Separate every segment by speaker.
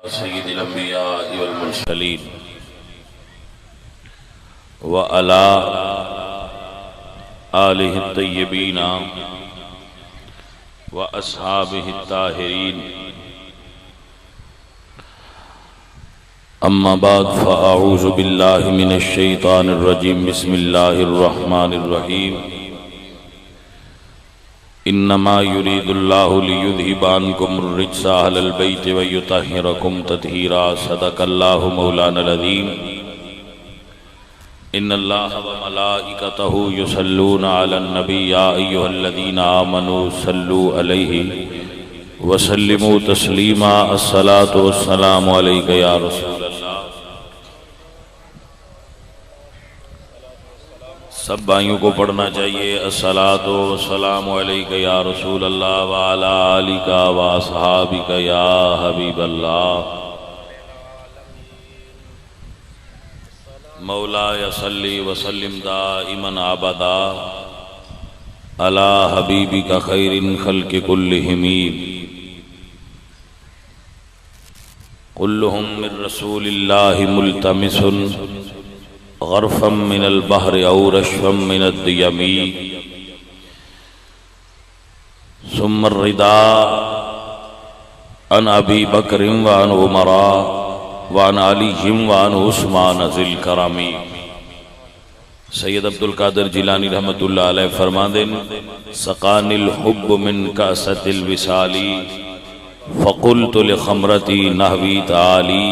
Speaker 1: سید الانبیاء والمرسلین وعلی آلہ الطیبین واصحابہ الطاہرین اما بعد فاعوذ باللہ من الشیطان الرجیم بسم اللہ الرحمن الرحیم انما يريد الله ليذهب عنكم الرجس اهل البيت ويطهركم تطهيرا صدق الله مولانا العظيم ان الله وملائكته يصلون على النبي يا ايها الذين امنوا صلوا عليه وسلموا تسليما الصلاة والسلام عليك يا رسول الله. سب بھائیوں کو پڑھنا چاہیے الصلاۃ والسلام علیک یا رسول اللہ وعلی آلک واصحابک یا حبیب اللہ. مولاي صلی وسلم دائما ابدا علی حبیبک خیر الخلق کلہم کلہم من رسول اللہ ملتمس غرفا من البحر او رشفا من الدیم ثم الرداء عن ابی بکر وعن عمر وعن علی وعن عثمان ذی الکرم. سید عبدالقادر جیلانی رحمت اللہ علیہ فرماندے سقانی الحب من کاسۃ الوصال فقلت لخمرتی نحوی تعالی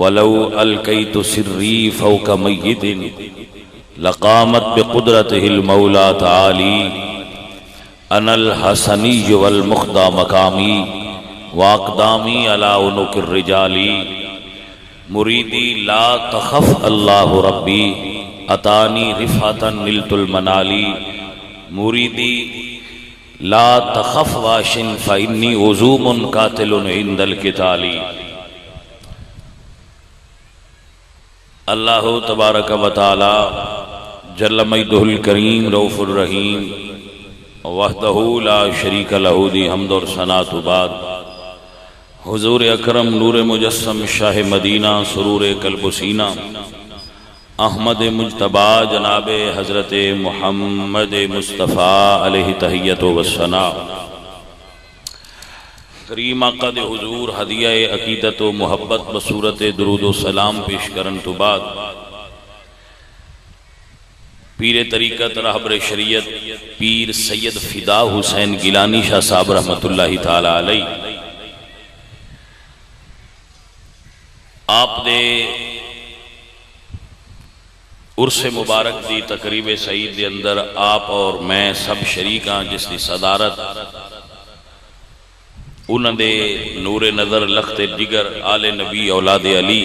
Speaker 1: ولو القیت سری فوق میت لقامت بقدرته المولا تعالی انا الحسنی والمخدى مقامی واقدامی علی عنق الرجال مریدی لا تخف اللہ ربی اتانی رفعتا نلت المنالی مریدی لا تخف واشن فانی عزوم قاتل عند القتال. اللہ تبارک و تعالی جل مجدہ الکریم رؤوف الرحیم وحدہ لا شریک لہ دی حمد اور ثنا تو بعد حضور اکرم نور مجسم شاہ مدینہ سرور قلب و سینہ احمد مجتبی جناب حضرت محمد مصطفیٰ علیہ تحیت و ثنا کریم آقا دے حضور ہدیہ عقیدت و محبت بصورت درود و سلام پیش کرن تو بعد پیر طریقت رہبر شریعت پیر سید فدا حسین گیلانی شاہ صاحب رحمت اللہ تعالی علیہ آپ دے عرس مبارک دی تقریب سعید دے اندر آپ اور میں سب شریکاں جس دی صدارت انہوں دے نور نظر لخت جگر آل نبی اولاد علی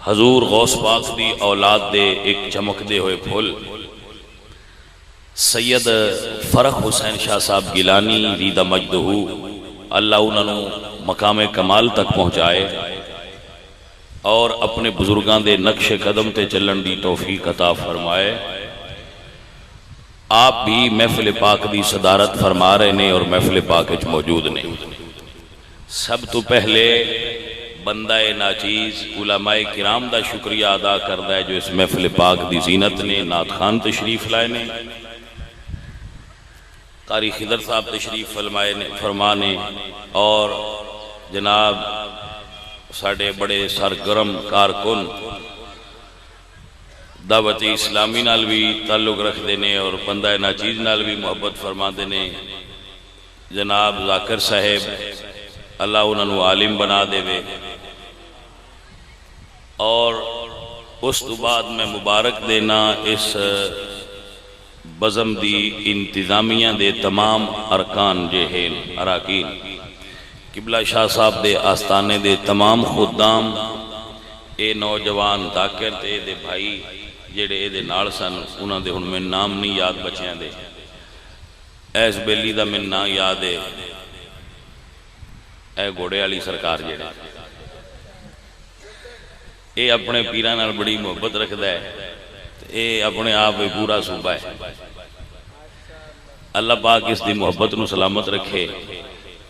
Speaker 1: حضور غوث پاک دی اولاد دے ایک چمک دے ہوئے پھول سید فرخ حسین شاہ صاحب گیلانی ریدہ مجدہ اللہ انہوں مقام کمال تک پہنچائے اور اپنے بزرگاں دے نقش قدم تے چلن دی توفیق عطا فرمائے. آپ بھی محفل پاک دی صدارت فرما رہے نے اور محفل پاک اچ موجود نے. سب تو پہلے بندہ ناچیز علماء کرام دا شکریہ ادا کردہ ہے جو اس محفل پاک دی زینت نے نعت خان تشریف لائے نے قاری خضر صاحب تشریف فرمانے اور جناب ساڑھے بڑے سرگرم کارکن دعوت اسلامی نال بھی تعلق رکھ دینے اور بندہ ناچیز نال بھی محبت فرما دینے جناب ذاکر صاحب اللہ انہوں عالم بنا دے وے. اور اس تو بعد میں مبارک دینا اس بزم دی انتظامیہ دے تمام ارکان جہین اراکین قبلہ شاہ صاحب دے آستانے دے تمام خدام اے نوجوان داکر تے دے بھائی جیڑے اے دے نال سن انہاں دے ہن میں نام نہیں یاد بچیاں دے ایس بیلی دا میں نام یاد ہے اے گھوڑے والی سرکار جیڑے اے اپنے پیران نال بڑی محبت رکھدا ہے اے اپنے آپ پورا صوبہ ہے. اللہ پاک اس دی محبت نو سلامت رکھے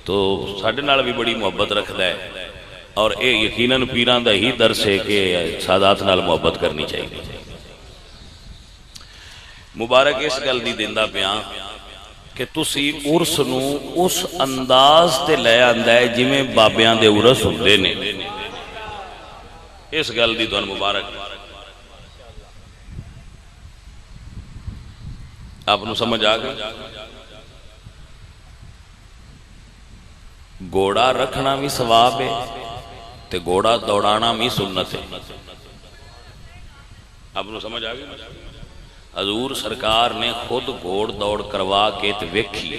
Speaker 1: تو ساڈے نال بھی بڑی محبت رکھتا ہے، اور یہ یقیناً پیراں دا ہی درس ہے کہ سادات نال محبت کرنی چاہیے۔ مبارک اس گل دی دیندا پیاں کہ تسی عرس نو اس انداز تے لے آندا ہے جویں بابیاں دے عرس ہوندے نے، اس گل دی تہن مبارک۔ آپ نو سمجھ آ گئی؟ گھوڑا رکھنا بھی ثواب ہے تے گھوڑا دوڑانا بھی سنت ہے۔ آپ نو سمجھ آ گئی؟ حضور سرکار نے خود گھوڑ دوڑ کروا کے تے ویکھی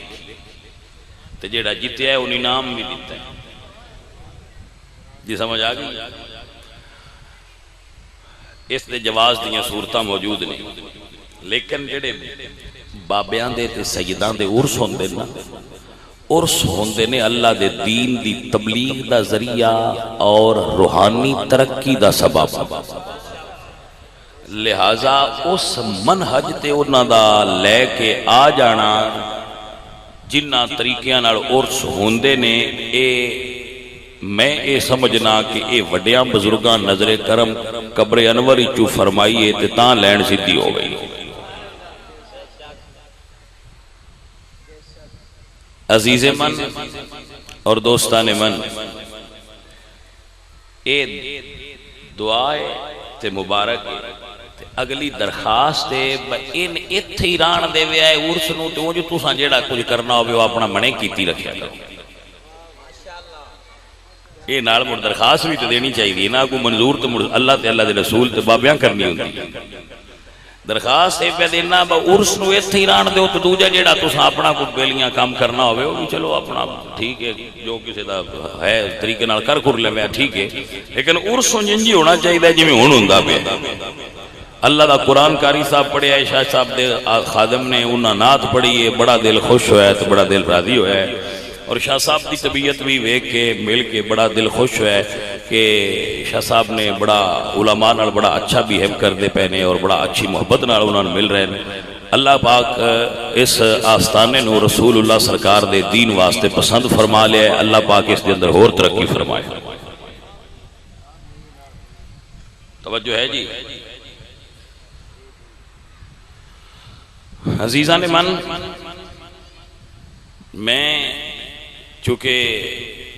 Speaker 1: تے جیڑا جیتیا ہے ان انعام بھی دیتا ہے۔ جی سمجھ آ گئی؟ اس دے جواز دیاں صورتاں موجود نہیں، لیکن جڑے بابیاں دے تے سیداں دے عرس ہوندے نا، عرس ہوندے نے اللہ دے دین دی تبلیغ دا ذریعہ اور روحانی ترقی دا سبب، لہذا اس منہج تے انہاں دا لے کے آ جانا جنہ طریقیاں نال عرس ہوندے نے، میں اے سمجھنا کہ اے وڈیاں بزرگاں نظر کرم قبر انور چو فرمائیے تے تاں لین سدھی ہو گئی۔ عزیز من اور دوستان من، اے دعائے تے مبارک تے اگلی درخواست ہے ان اتھے ایران دے وے آئے عرس نو تے جو تساں جیڑا کچھ کرنا ہوئے وہ اپنا منے کیتی رکھیا کرو۔ یہ نال مڑ درخواست بھی تے دینی چاہیے نا، کو منظور تے اللہ تے اللہ دے رسول تے بابیاں کرنی ہوندی۔ درخواست ہے پہ دینا با عرس نو اتھے ایران دے تو دوجہ جیڑا تساں اپنا کچھ بیلیاں کام کرنا ہوئے وہ بھی چلو اپنا ٹھیک ہے، جو کسی دا ہے طریقے نال کر لے میں ٹھیک ہے، لیکن عرس جنجی ہونا چاہیے جی میں ہون ہوندا پہ۔ اللہ دا قرآن کاری صاحب پڑھے ہے، شاہ صاحب دے خادم نے انہاں نعت پڑھی ہے، بڑا دل خوش ہوا ہے تو بڑا دل راضی ہوا ہے، اور شاہ صاحب دی طبیعت بھی ویکھ کے مل کے بڑا دل خوش ہوا ہے کہ شاہ صاحب نے بڑا علماء نال بڑا اچھا بیہیو کردے پہنے اور بڑا اچھی محبت نال انہوں نے مل رہے ہیں۔ اللہ پاک اس آستانے نو رسول اللہ سرکار دے دین واسطے پسند فرما لیا ہے، اللہ پاک اس دے اندر اور ترقی فرمائے۔ توجہ ہے جی؟ عزیزان من، میں چونکہ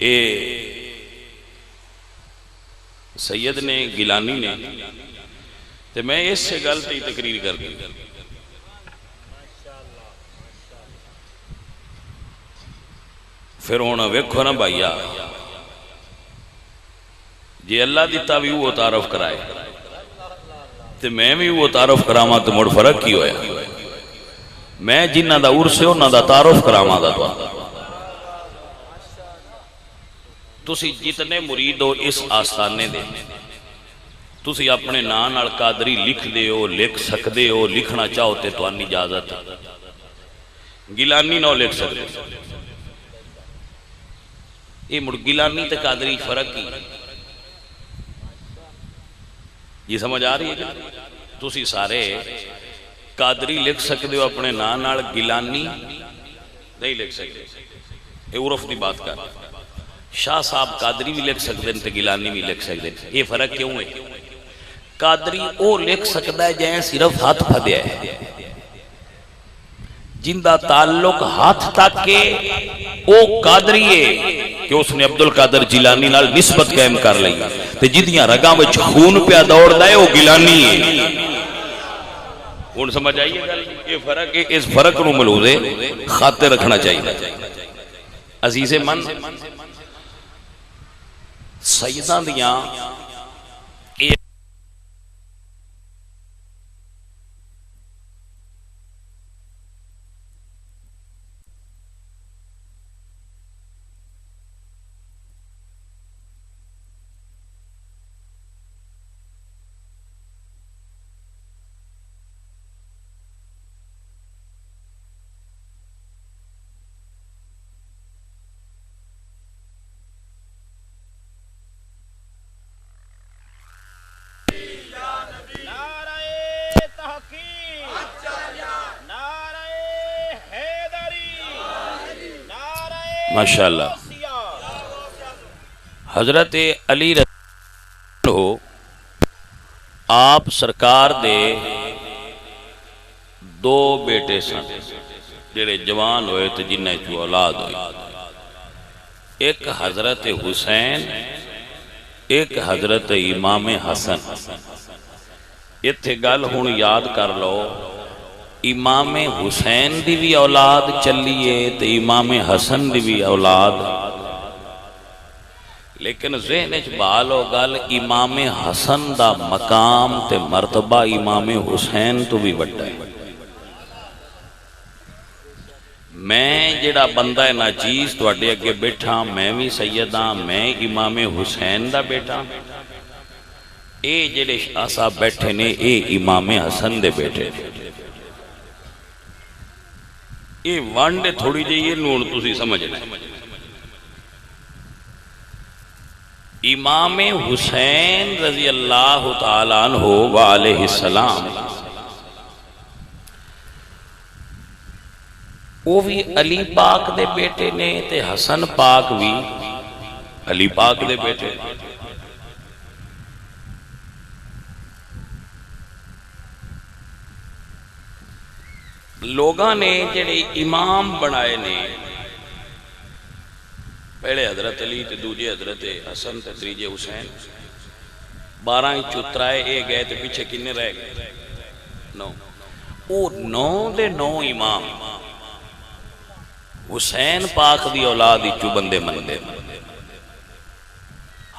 Speaker 1: اے سید نے گیلانی نے تو میں اس سے غلطی تقریر کر دی، پھر ہونا ویکھو نا بھائیا جی اللہ دیتا بھی وہ تعارف کرائے تو میں بھی وہ تعارف کراما تو مڑ فرق کی ہویا، میں جنہ دا عرس ہے انہ دا تعارف کراما دا تو تسی جتنے مرید ہو اس آستانے دے تسی اپنے نام نال قادری لکھ دے ہو، لکھ سکدے ہو، لکھنا چاہو تے تو آنی اجازت ہے، گیلانی نہ لکھ سکدے۔ یہ مڑ گیلانی تے قادری فرق کی یہ سمجھ آ رہی ہے؟ تسی سارے قادری لکھ سکدے ہو اپنے نام نال، گیلانی نہیں لکھ سکدے، یہ عرف دی بات کر۔ شاہ صاحب قادری بھی لکھ سکتے ہیں تو گیلانی بھی لکھ سکتے ہیں، یہ فرق کیوں ہے؟ قادری او لکھ سکتا ہے جائیں صرف ہاتھ پھدیا ہے، جن دا تعلق ہاتھ تک کے او قادری ہے کہ اس نے عبدالقادر جیلانی نال نسبت قائم کر لئی، تو جدیاں رگاں وچ خون پیا دوڑ دائے وہ گیلانی ہے۔ ان سمجھ آئیے گا یہ فرق ہے، اس فرق نو ملوزے خاطر رکھنا چاہیے۔ عزیز من، سیدان دیاں ماشاءاللہ حضرت علی رضی اللہ آپ سرکار دے دو بیٹے سن جڑے جوان ہوئے تو جنہیں چو اولاد ہوئی، ایک حضرت حسین ایک حضرت امام حسن۔ اتھے گل ہون یاد کر لو، امام حسین دی بھی اولاد چلیے تو امام حسن دی بھی اولاد، لیکن ذہن اچ بالو گل امام حسن دا مقام تے مرتبہ امام حسین تو بھی بڑا ہے۔ میں جڑا بندہ ناچیز تواڈے اگے بیٹھا، میں بھی سیداں، میں امام حسین دا بیٹا، اے جڑے شاہ صاحب بیٹھے نے اے امام حسن دے بیٹے، اے وانڈے تھوڑی جائیے نون تسی سمجھنا۔ امام حسین رضی اللہ تعالیٰ عنہ وعلیہ السلام وہ بھی علی پاک دے بیٹے نے تے حسن پاک بھی علی پاک دے بیٹے۔ لوگاں نے جڑے امام بنائے نے، پہلے حضرت علی تے دوجے حضرت حسن تے تریجے حسین، 12 چترائے اے گئے تے پیچھے کنے رہ گئے؟ 9۔ او 9 دے 9 امام حسین پاک دی اولاد اچو بندے مندے،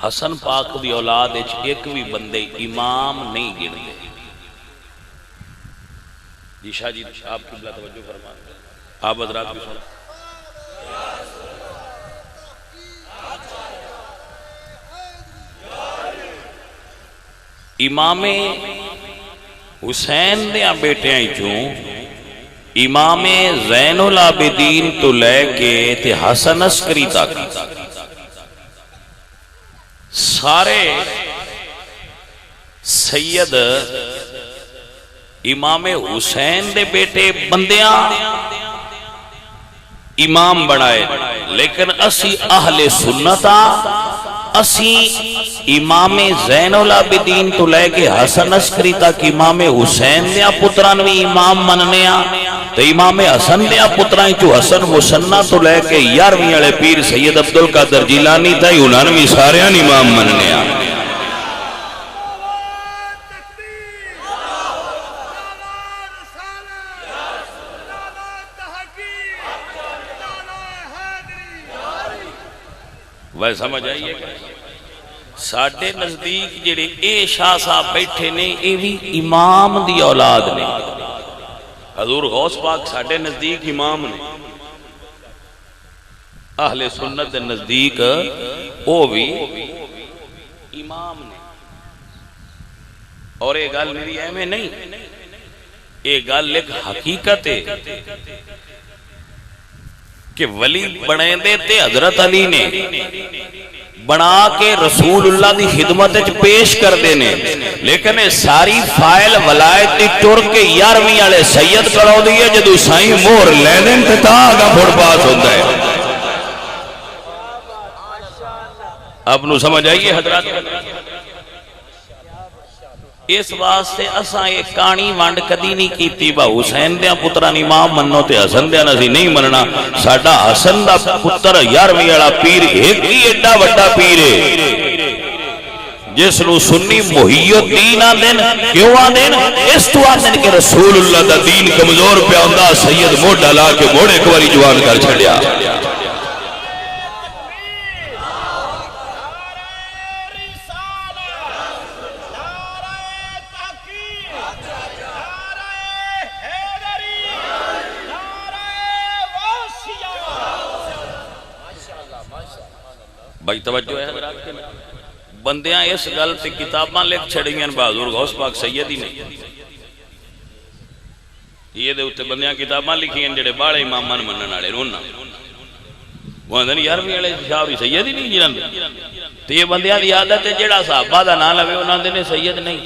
Speaker 1: حسن پاک دی اولاد اچ ایک بھی بندے امام نہیں گرتے۔ جی شاہ جی آپ قبلہ توجہ فرما، آپ حضرات بھی سنیں۔ امام حسین دیا بیٹے ہیں چوں امام زین العابدین تو لے کے تے حسن عسکری تک سارے سید امام حسین دے بیٹے بندیاں امام بنائے، لیکن اسی اہل سنتا اسی امام زین العابدین تو لے کے حسن عسکری تک امام حسین دیا پتران بھی امام مننیا، تو امام حسن دیا پتران چو حسن مسنہ تو لے کے 11ویں والے پیر سید عبدالقادر جیلانی تھا انہوں بھی سارے امام مننیا۔ وہ سمجھ آئیے گا ساڑھے نزدیک جڑے اے شاہ صاحب بیٹھے نے اے بھی امام دی اولاد نے، حضور غوث پاک ساڑھے نزدیک امام نے، اہل سنت نزدیک او بھی امام نے۔ اور اے گل میری اہمیں نہیں، اے گل ایک حقیقت ہے کہ ولی بنے دیتے حضرت علی نے بنا کے رسول اللہ دی خدمت پیش کر دینے، لیکن ساری فائل ولایت ٹر کے 11ویں والے سید کرو دیئے جدو سائیں مور لے دیں تا آگا پھڑ پاس ہوتا ہے۔ اب نو سمجھ آئیے حضرات، اس واسطے اساں ایک کانی وانڈ کدی نہیں کیتی با حسین دیا پتران امام منو تے حسن دیا نسی نہیں مننا۔ ساڑھا حسن دا پتر 11ویں والا پیر ایک ہی ایڈا وڈا پیر ہے جس نو سنی محی الدین آدین، کیوں آدین؟ اس تو آدین کہ رسول اللہ دا دین کمزور پہ آندہ سید موڑا لا کے موڑے کواری جوان کر چھڑیا۔ بھائی توجہ ہے حضرات کے بندیاں اس گل تے کتاباں لکھ چھڑیں بہادر غوث پاک سید ہی نہیں، یہ دے اتے بندیاں کتاباں لکھی ہیں جڑے باڑے امامان منن والے رونا وہ اندر 11ویں والے شاہ بھی سید ہی نہیں جنان دے، تو یہ بندیاں دی عادت ہے جڑا صحابہ دا نہ لوے انہاں دے نے سید نہیں،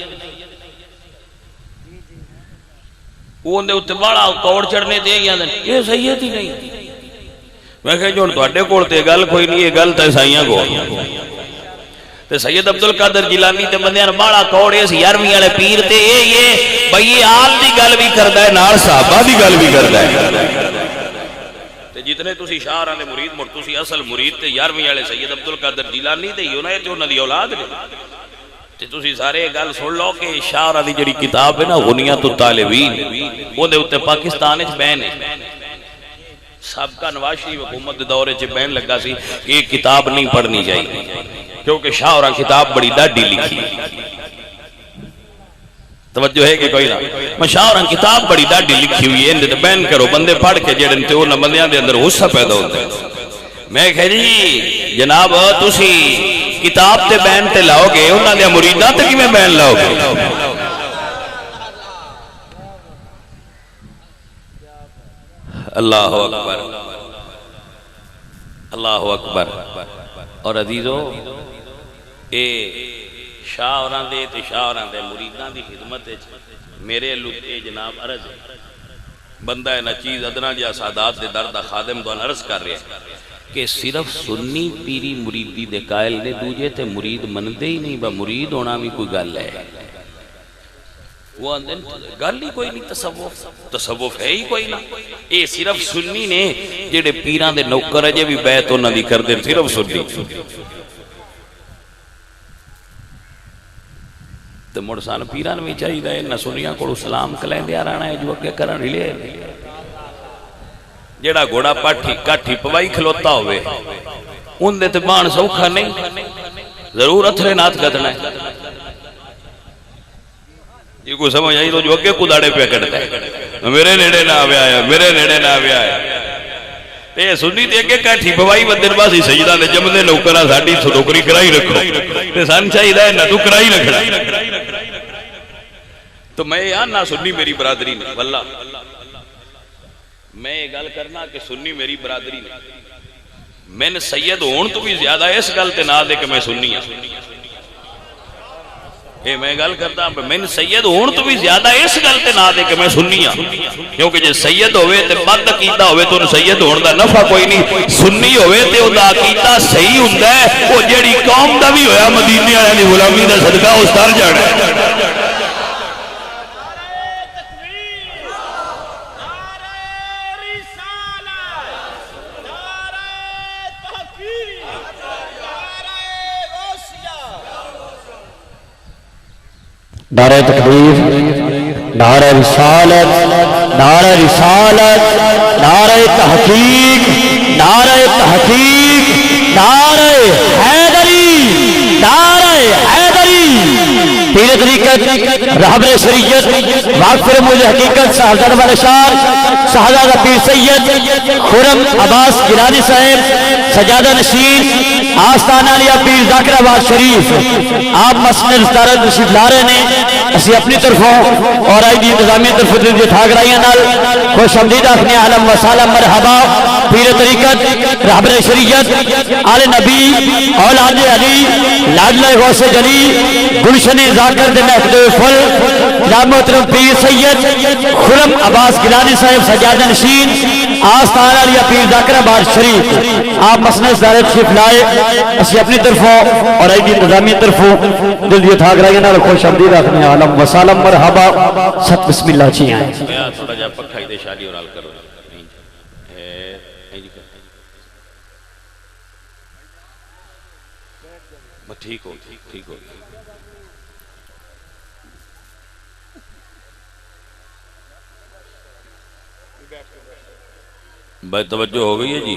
Speaker 1: وہ اندر اتے باڑا کوڑ چڑھنے دے یہ سید ہی نہیں۔ میں کہا جو تو اڈے کوڑ تے گل کوئی نہیں، یہ گل تے سائیاں کو تے سید عبدالقادر جیلانی تے بندیاں باڑا کوڑے سی 11ویں والے پیر تے یہ بھئی یہ آل دی گل بھی کردا ہے نال صحابہ دی گل بھی کردا ہے تے جتنے تسی شاعراں دے مرید مر تسی اصل مرید تے 11ویں والے سید عبدالقادر جیلانی تے یونائے تے انہاں دی اولاد نے تے تسی سارے گل سن لو کہ شاعراں دی جڑی کتاب ہے نا غنیۃ الطالبین او دے اوتے پاکستان وچ بین ہے سابقہ نواز شریف حکومت دے دورے چ بین لگا سی کہ یہ کتاب نہیں پڑھنی چاہیے کیونکہ شاعراں کتاب بڑی ڈاڈی لکھی توجہ ہے کہ کوئی نہ میں شاعراں کتاب بڑی ڈاڈی لکھی ہوئی ہے اندے تے بین کرو بندے پڑھ کے جڑے تے انہاں بندیاں دے اندر غصہ پیدا ہوندا ہے میں کہ جی جناب تسی کتاب تے بین تے لاؤ گے انہاں دے مریداں تے کیویں بین لاؤ گے اللہ اکبر اللہ اکبر اور عزیزو اے شاعراں دے تے شاعراں دے مریداں دی خدمت میرے لطے جناب عرض بندہ ہے نا چیز ادنا جا سادات دے درد خادم دوان عرض کر رہے ہیں کہ صرف سنی پیری مریدی دے قائل نے دوجے تے مرید مندے ہی نہیں با مرید ہونا بھی کوئی گل ہے وہ گل ہی کوئی نہیں تصوف ہے ہی کوئی نہ اے صرف سنی نے جڑے پیران دے نوکر اجے بھی بیعت انہاں دی کر دے صرف سنی تے مڑسان پیران بھی چاہیے دے نہ سنیاں کو اسلام کلین دیا رہنا ہے جو اگے کرن لے جڑا گھوڑا پاٹھی کاٹھی پوائی کھلوتا ہوئے ان دے تے بان سوکھا نہیں ضرور اتھرے نات گدنا ہے یہ کوئی سمجھ آئی تو جو اگے کداڑے پہ کرتا ہے میرے نیڑے نہ آوے آیا میرے نیڑے نہ آوے آیا تے سنی تے اگے کاٹھی پوائی ودر باسی سجدہ دے جمدے نوکرہ ساڑی تو نوکری کرائی رکھو تے سان چاہی دائے نہ تو کرائی رکھنا تو میں یہاں نہ سنی میری برادری نے واللہ میں یہ گل کرنا کہ سنی میری برادری نے میں نے سید ہون تو بھی زیادہ اس گل تے نہ دے کہ میں سنی ہوں اے میں گل کرتا میں نے سید ہون تو بھی زیادہ اس گل تے نہ دے کہ میں سنی ہوں کیونکہ جے سید ہوئے تے بد عقیدہ ہوئے تو سید ہون دا نفع کوئی نہیں سنی ہوئے تے او دا عقیدہ صحیح ہوندا ہے وہ جیڑی قوم دا بھی ہویا مدینے والے دی غلامی دا صدقہ اس تر جانا ہے
Speaker 2: نعرہ تکبیر نعرہ رسالت نعرہ رسالت نعرہ تحقیق نعرہ تحقیق نعرہ حیدری نعرہ حیدری پیر طریقت رہبر شریعت واقفر مجھے حقیقت صاحبزادہ بالاشار صاحبزادہ پیر سید خرم عباس گیلانی صاحب سجادہ نشین آستانہ لیا پیر ذاکر آباد شریف آپ مسجد ستارہ نشید لارے نے اسی اپنی طرفوں اور آئی دی انتظامی طرف جو تھا گرائیاں نال خوش حمدید اپنے عالم و سالم مرحبا پیر طریقت رہبر شریعت آل نبی اولاد علی لادلہ غوث جلی گلشن ذاکر دے محفد فل جناب محترم پیر سید خرم عباس گیلانی صاحب سجادہ نشین آستانہ لیا پیر ذاکر آباد شریف آپ مسجد ستارہ تشریف لائے اسی اپنی طرفوں اور آئی دی انتظامی طرفوں دل دیو تھا گرائیاں نال خوش حمدید اپنے عالم و سالم مرحبا ست بسم اللہ چی آئیں
Speaker 1: تھوڑا جا پکھا ہی دے شادی اور حال کرو ٹھیک ہو ٹھیک ہو بھائی توجہ ہو گئی ہے جی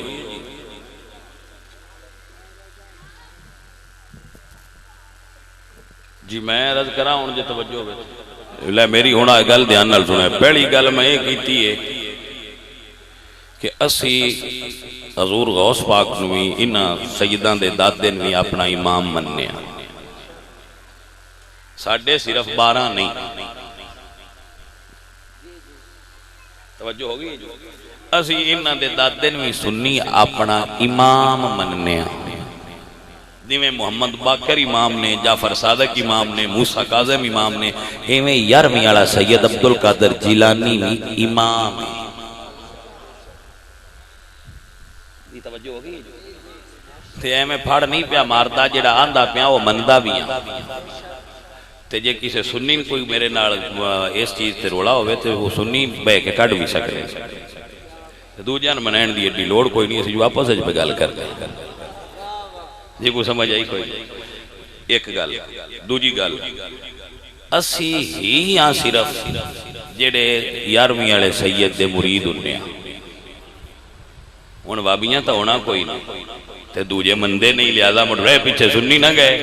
Speaker 1: جی میں عرض کرا ہوں جی توجہ ہو گئی لے میری ہونا گل دھیان نال سنے پہلی گل میں یہ کیتی ہے کہ اسی حضور غوث پاک نوی انہاں سیدان دے دادے نوی اپنا امام مننے ساڑھے صرف 12 نہیں توجہ ہوگی جو اسی انہاں دے دادے نوی سنی اپنا امام مننے دیویں محمد باقر امام نے جعفر صادق امام نے موسیٰ کاظم امام نے ایویں 11ویں والا سید عبدالقادر جیلانی بھی امام توجہ ہوگی تے ایویں پھڑ نہیں پیا ماردا، جڑا آندا پیا وہ مندا بھی ہاں۔ تے جے کسی سنی کوئی میرے نال اس چیز تے رولا ہوئے تے وہ سنی بہ کے کڈ بھی سکدے، دوجیاں نوں منائن دی ایڈی لوڑ کوئی نہیں، اسی جو آپس وچ گل کردے جی کوئی سمجھ آئی کوئی ایک گل۔ دوجی گل اسی ہی ہاں صرف جڑے 11ویں والے سید دے مرید ہونے ہیں، ہن وابیاں تو ہونا کوئی نہیں تے دوجے مندے نہیں، لہذا مڑ رہے پیچھے سنی نہ گئے۔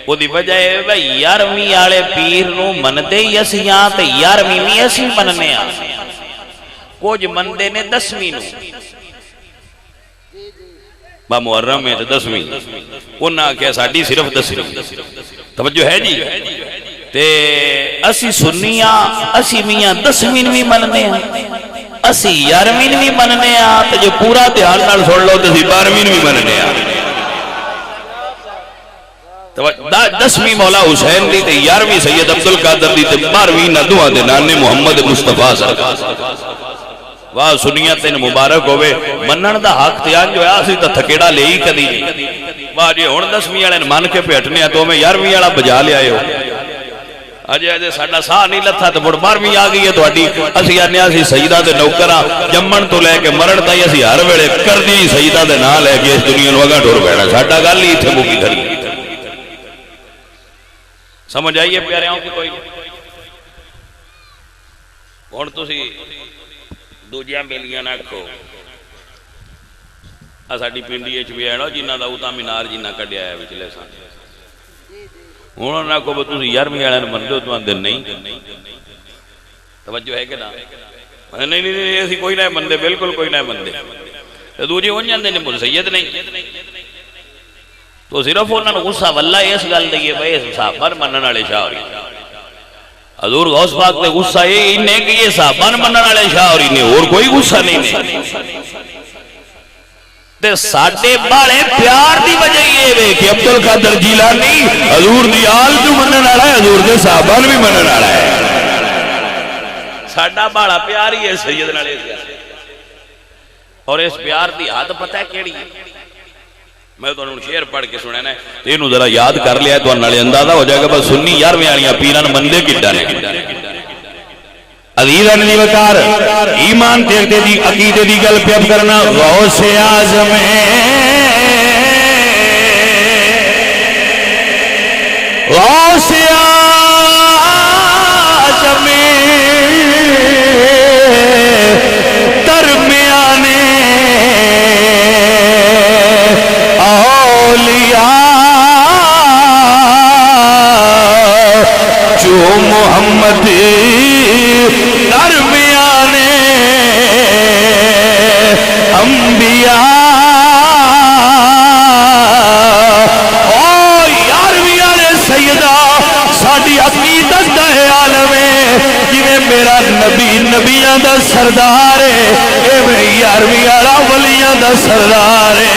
Speaker 1: وہ دی وجہ ہے بھئی 11ویں والے پیر نو مندے ہی اسی ہاں تے 11ویں بھی اسی مننے ہاں، کچھ مندے نے 10ویں نو با محرم ہے تے 10ویں، انہاں کیا ساڈی صرف 10ویں، توجہ ہے جی؟ تے اسی سنیاں اسی میاں 10ویں بھی مننے ہاں، اسی 11ویں بھی مننے ہاں، تے جو پورا دھیان نال سن لو تے اسی 12ویں بھی مننے ہاں۔ 10ویں مولا حسین دی تے 11ویں سید عبدالقادر دی تے 12ویں ندوہ دے نانے محمد مصطفیٰ سرکار۔ واہ سنیت ان مبارک ہوئے، منن دا حق تیان جو ہے اسی تا تھکیڑا لے ہی کدی نہیں۔ واہ جی ہون 10ویں والے مان کے پیٹنے تو میں 11ویں والا بجا لے آئے ہو، اجے اجے ساڈا ساہ نہیں لتھا تو مڑ 12ویں آ گئی ہے تہاڈی۔ اسی آنے اسی سیدہ دے نوکراں جمن تو لے کے مرن تائی اسی ہر ویلے کردی سیدہ دے نام لے کے اس دنیا نو اگاں ٹر بیٹھا، ساڈا گل ہی ایتھے مکی کھڑی۔ سمجھ آئیے پیاریاں کی کوئی ہن تسی دوجیاں بیلیاں نہ کھو ساڈی پنڈی وچ بھی ہے نا جنہاں دا اوتا مینار جنہ کڈیا ہے وچلے سان، ہن نہ کو تسی 11ویں والے مندے تو اندر نہیں، توجہ ہے کہ نہ؟ نہیں نہیں نہیں اسی کوئی نہ مندے، بالکل کوئی نہ مندے، تے دوجے ہون جاندے نے سید نہیں، تو صرف انہاں نوں غصہ واللہ اس گل دی ہے بھئی صحابہ منن والے شاہ ہوئی، حضور غوث پاک تے غصہ یہ انہیں کہ یہ صحابہ منن والے شاہ ہوئی نے، اور کوئی غصہ نہیں تے ساڈے بالے پیار دی وجہ یہ ہے کہ عبدالقادر جیلانی حضور دی آل جو منن والا ہے، حضور دے صحابہ بھی منن والا ہے، ساڈا بالا پیار ہی ہے سید نالے، اور اس پیار دی حد پتہ ہے کیڑی ہے؟ میں تو انہوں شعر پڑھ کے سنے نا تے انہوں ذرا یاد کر لیا ہے تو انہوں نے اندازہ ہو جائے گا بس سنی 11ویں والیاں پیران مندے کڈا نے۔ عزیزان دی وقار ایمان تیرتے دی عقیدے دی گل پہ اب کرنا، غوث اعظم غوث اعظم درمیانے جو محمد درمیانے انبیاء، او 11ویں والے سیدہ ساڈی عقیدت دا عالم ہے، جویں میرا نبی نبیاں دا سردار ہے، ایویں 11ویں والا ولیاں دا سردار ہے۔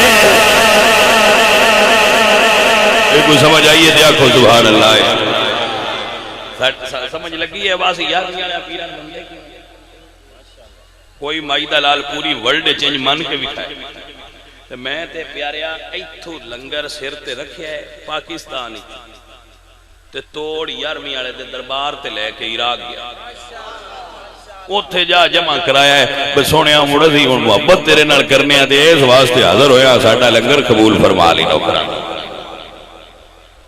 Speaker 1: کوئی سمجھ آئیے دیا کھو سبحان اللہ ہے، سمجھ لگی ہے باسی 11ویں والے پیران مندے کی کوئی مائی دلال پوری ورلڈ چینج من کے بھی کھائے، تو میں تے پیاریا ایتھو لنگر سر تے رکھیا ہے پاکستانی تے توڑ 11ویں والے دے دربار تے لے کے عراق گیا، اوتھے جا جمع کرایا ہے بس سونیا مڑ سی ہن محبت تیرے نال کرنے تے اس واسطے حاضر ہویا ساڈا لنگر قبول فرما لی نوکراں۔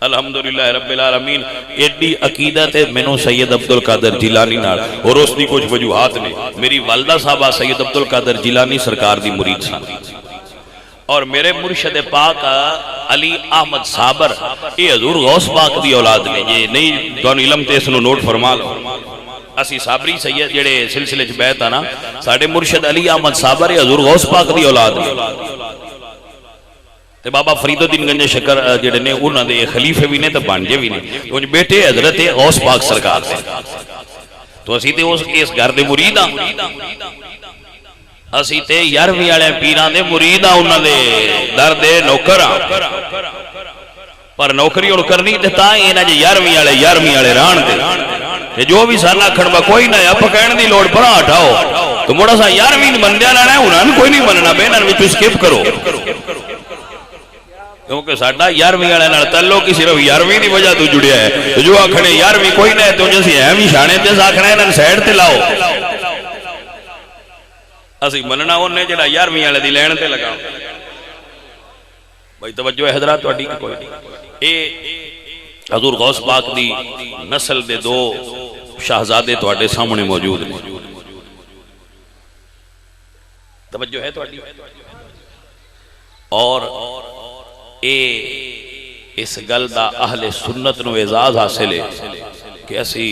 Speaker 1: الحمدللہ رب العالمین ایڈی عقیدت ہے مینوں سید عبدالقادر جیلانی نال، اور اس دی کچھ وجوہات نے۔ میری والدہ صاحبہ سید عبدالقادر جیلانی سرکار دی مرید سن، اور میرے مرشد پاک علی احمد صابر یہ حضور غوث پاک دی اولاد نے، یہ نہیں تو علم تے اس نو نوٹ فرما لو، اسی صابری سید جڑے سلسلے چ بیعت آنا ساڈے مرشد علی احمد صابر یہ حضور غوث پاک دی اولاد نے، تے بابا فرید الدین گنج شکر جڑے نے انہاں دے خلیفے بھی نے تے بانجے بھی نے، تو بیٹے حضرت غوث پاک سرکار سے، تو اسی تے اس گھر دے مرید ہاں، اسی تے 11ویں والے پیراں دے مرید ہاں، انہاں دے در دے نوکر ہاں، پر نوکری اور کرنی تے تاں انہاں جے 11ویں والے ران دے جو بھی سارا کھڑبا کوئی نہ آپ کہنے دی لوڑ پڑا ہٹاؤ، تو موڑا سا 11ویں بندیاں لانا ہے انہاں کوئی نہیں مننا، بے انہاں وچ سکپ کرو۔ کیونکہ ساڈا 11ویں والے نال تعلق ہی صرف 11ویں دی وجہ تو جڑیا ہے. جو آکھنے 11ویں کوئی نہ تو جسی ہے بھی شانے تے آکھنا انہاں سائیڈ تے لاؤ. اسی مننا اونے جڑا 11ویں والے دی لین تے لگا. بھائی توجہ ہے حضرات تہاڈی کوئی اے حضور غوث پاک دی نسل دے دو شہزادے تہاڈے سامنے موجود ہیں. توجہ ہے تہاڈی. اور اے اس گل دا اہل سنت نو اعزاز حاصل ہے کہ اسی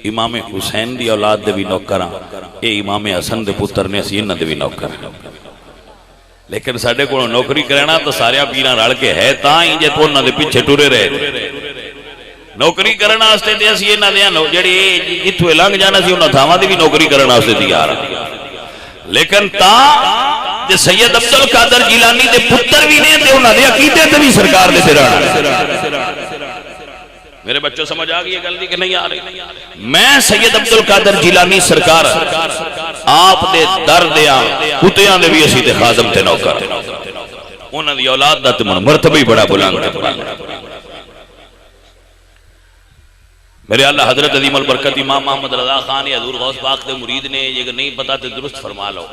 Speaker 1: امام حسین دی اولاد دے بھی نوکر ہاں. اے امام حسن دے پتر نے اسی انہاں دے بھی نوکر ہیں. لیکن ساڈے کول نوکری کرنا تو سارے پیراں رل کے ہے تاں ہی جے تو انہاں دے پیچھے ٹرے رہے. نوکری کرنا واسطے تے اسی انہاں دے جڑی جتھوں لنگ جانا سی انہاں تھاواں دی بھی نوکری کرنا واسطے تیار ہاں. لیکن تاں تے سید عبد القادر جیلانی دے پتر بھی نے تے انہاں دے عقیدے تے بھی سرکار دے سرانا. میرے بچوں سمجھ آ گئی یہ گل دی کہ نہیں آ رہی؟ میں سید عبد القادر جیلانی سرکار آپ دے در دیاں کتیاں دے بھی اسی تے خادم تے نوکر انہاں دی اولاد دا تے مرتبہ ہی بڑا بلند ہے. میرے اللہ حضرت عظیم البرکت امام محمد رضا خان حضور غوث پاک دے مرید نے یہ نہیں پتا تے درست فرما لو.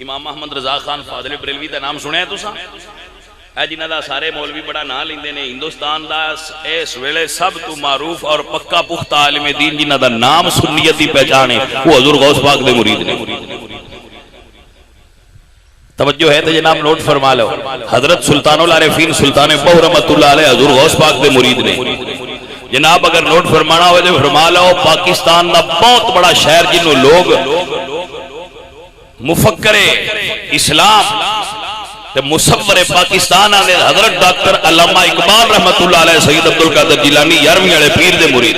Speaker 1: امام محمد رضا خان فاضل بریلوی دا نام سنیا ہے تساں؟ اے جنہاں دا سارے مولوی بڑا نام لیندے نے. ہندوستان دا اس ویلے سب تو معروف اور پکا پختہ عالم دین جنہاں دا نام سنیت دی پہچان ہے وہ حضور غوث پاک دے مرید نے. توجہ ہے تو جناب نوٹ فرما لو. حضرت سلطان العارفین سلطان بہو رحمۃ اللہ علیہ حضور غوث پاک دے مرید نے. جناب اگر نوٹ فرمانا ہوئے تو فرما لو پاکستان دا بہت بڑا شہر جنہوں لوگ مفکر اسلام تے مصور پاکستان آنے حضرت ڈاکٹر علامہ اقبال رحمت اللہ علیہ سید عبد القادر جیلانی 11ویں والے پیر دے مرید.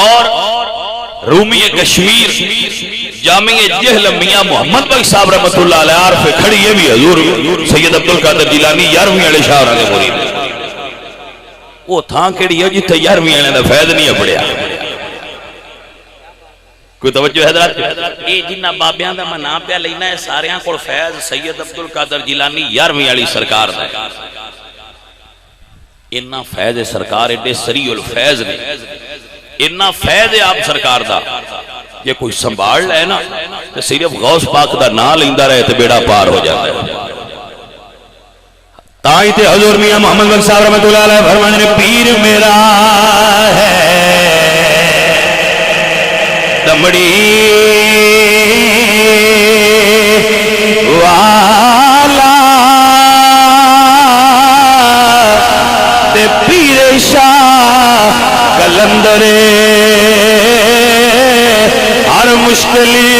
Speaker 1: اور رومی کشمیر جامعہ جہل میاں محمد بخش صاحب رحمت اللہ علیہ عارف کھڑی ہے بھی حضور سید عبد القادر جیلانی 11ویں والے شاہ دے مرید. وہ تھاں کیڑی ہے جتھے 11ویں والے دا فیض نہیں پڑیا. کوئی توجہ حضرات؟ اے جنہ بابیاں دا میں نام پہ لینا ہے ساریاں کول فیض سید عبد القادر جیلانی 11ویں والی سرکار دا ہے. انہاں فیض سرکار ایڈے سریع الفیض نے انہاں فیض آپ سرکار دا یہ کوئی سنبھال لے نا تو صرف غوث پاک دا نام لیندا رہے تے بیڑا پار ہو جاتا ہے.
Speaker 2: تائی تے حضور میاں محمد بخش صاحب رحمت اللہ علیہ فرمانے نے پیر میرا ہے دمڑی والا تے پیر شاہ کلندر ہر مشکلی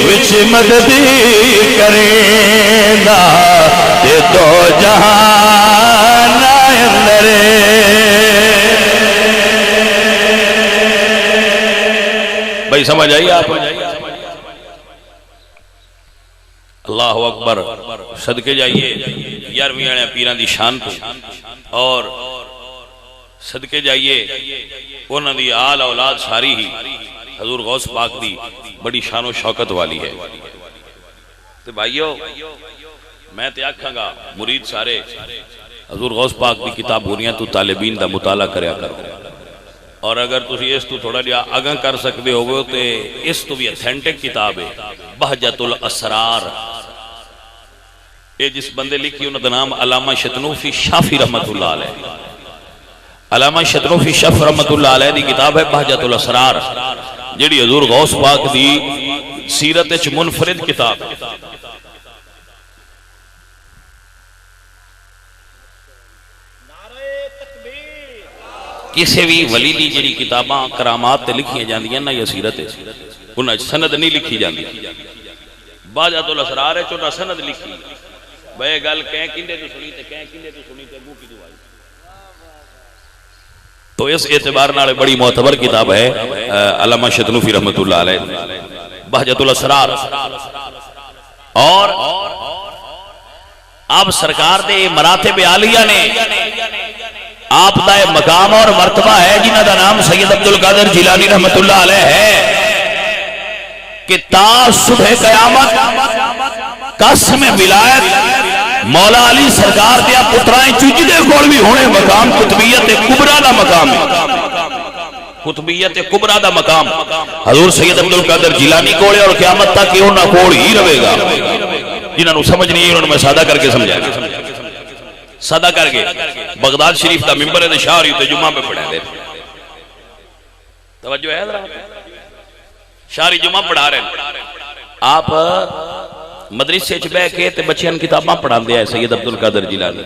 Speaker 2: وچ مدد کریں دا تے دو جہان اندر.
Speaker 1: بھائی سمجھ آئی آپ؟ اللہ اکبر. صدقے جائیے 11ویں والے پیراں دی شان تو اور صدقے جائیے انہاں دی آل اولاد ساری ہی حضور غوث پاک دی بڑی شان و شوکت والی ہے. تو بھائیو میں تے آکھاں گا مرید سارے حضور غوث پاک دی کتاب بنیاں تو طالبین دا مطالعہ کریا کرو. اور اگر تسی اس تو تھوڑا جہا اگاں کر سکتے ہو تو اس تو بھی اتھینٹک کتاب ہے بہجت الاسرار. یہ جس بندے لکھی انہوں کا نام علامہ شتنوفی شافی رحمت اللہ علیہ. علامہ شتنوفی شاف رحمت اللہ علیہ دی کتاب ہے بہجت الاسرار جیڑی حضور غوث پاک دی سیرت وچ منفرد کتاب ہے. کسی بھی ولی دی جڑی کتاباں کرامات تے لکھیاں جاندیاں نا یا سیرت انہاں سند نہیں لکھی جاندی. بہجت الاسرار ہے چونہ سند لکھی بے گل کہیں کندے تو سنی تے کہیں کندے تو سنی تے منہ کی دعائی. تو اس اعتبار نال بڑی معتبر کتاب ہے علامہ شتنوفی رحمت اللہ علیہ بہجت الاسرار. اور اب سرکار دے مراتب عالیہ نے آپ دا مقام اور مرتبہ ہے جنہ دا نام سید عبد القادر جیلانی رحمت اللہ علیہ ہے کہ تا صبح قیامت قسم ولایت مولا علی سرکار دیا پترائیں چجدے کول بھی ہونے مقام قطبیت کبرا دا مقام ہے، قطبیت کبرا دا مقام حضور سید عبدالقادر جیلانی کولے اور قیامت تک یہ انہاں کول ہی رہے گا۔ جنہاں نو سمجھ نہیں ہے انہوں نے میں سادہ کر کے سمجھا گا، سادہ کر کے بغداد شریف دا ممبر ہے شاہ ریو تے جمعہ پہ پڑھا دے، توجہ ہے ذرا، شاہ جمعہ پڑھا رہے ہیں آپ مدرسے چ بہ کے تے بچیاں کتاباں پڑھاندے ہیں سید عبدالقادر جیلانی۔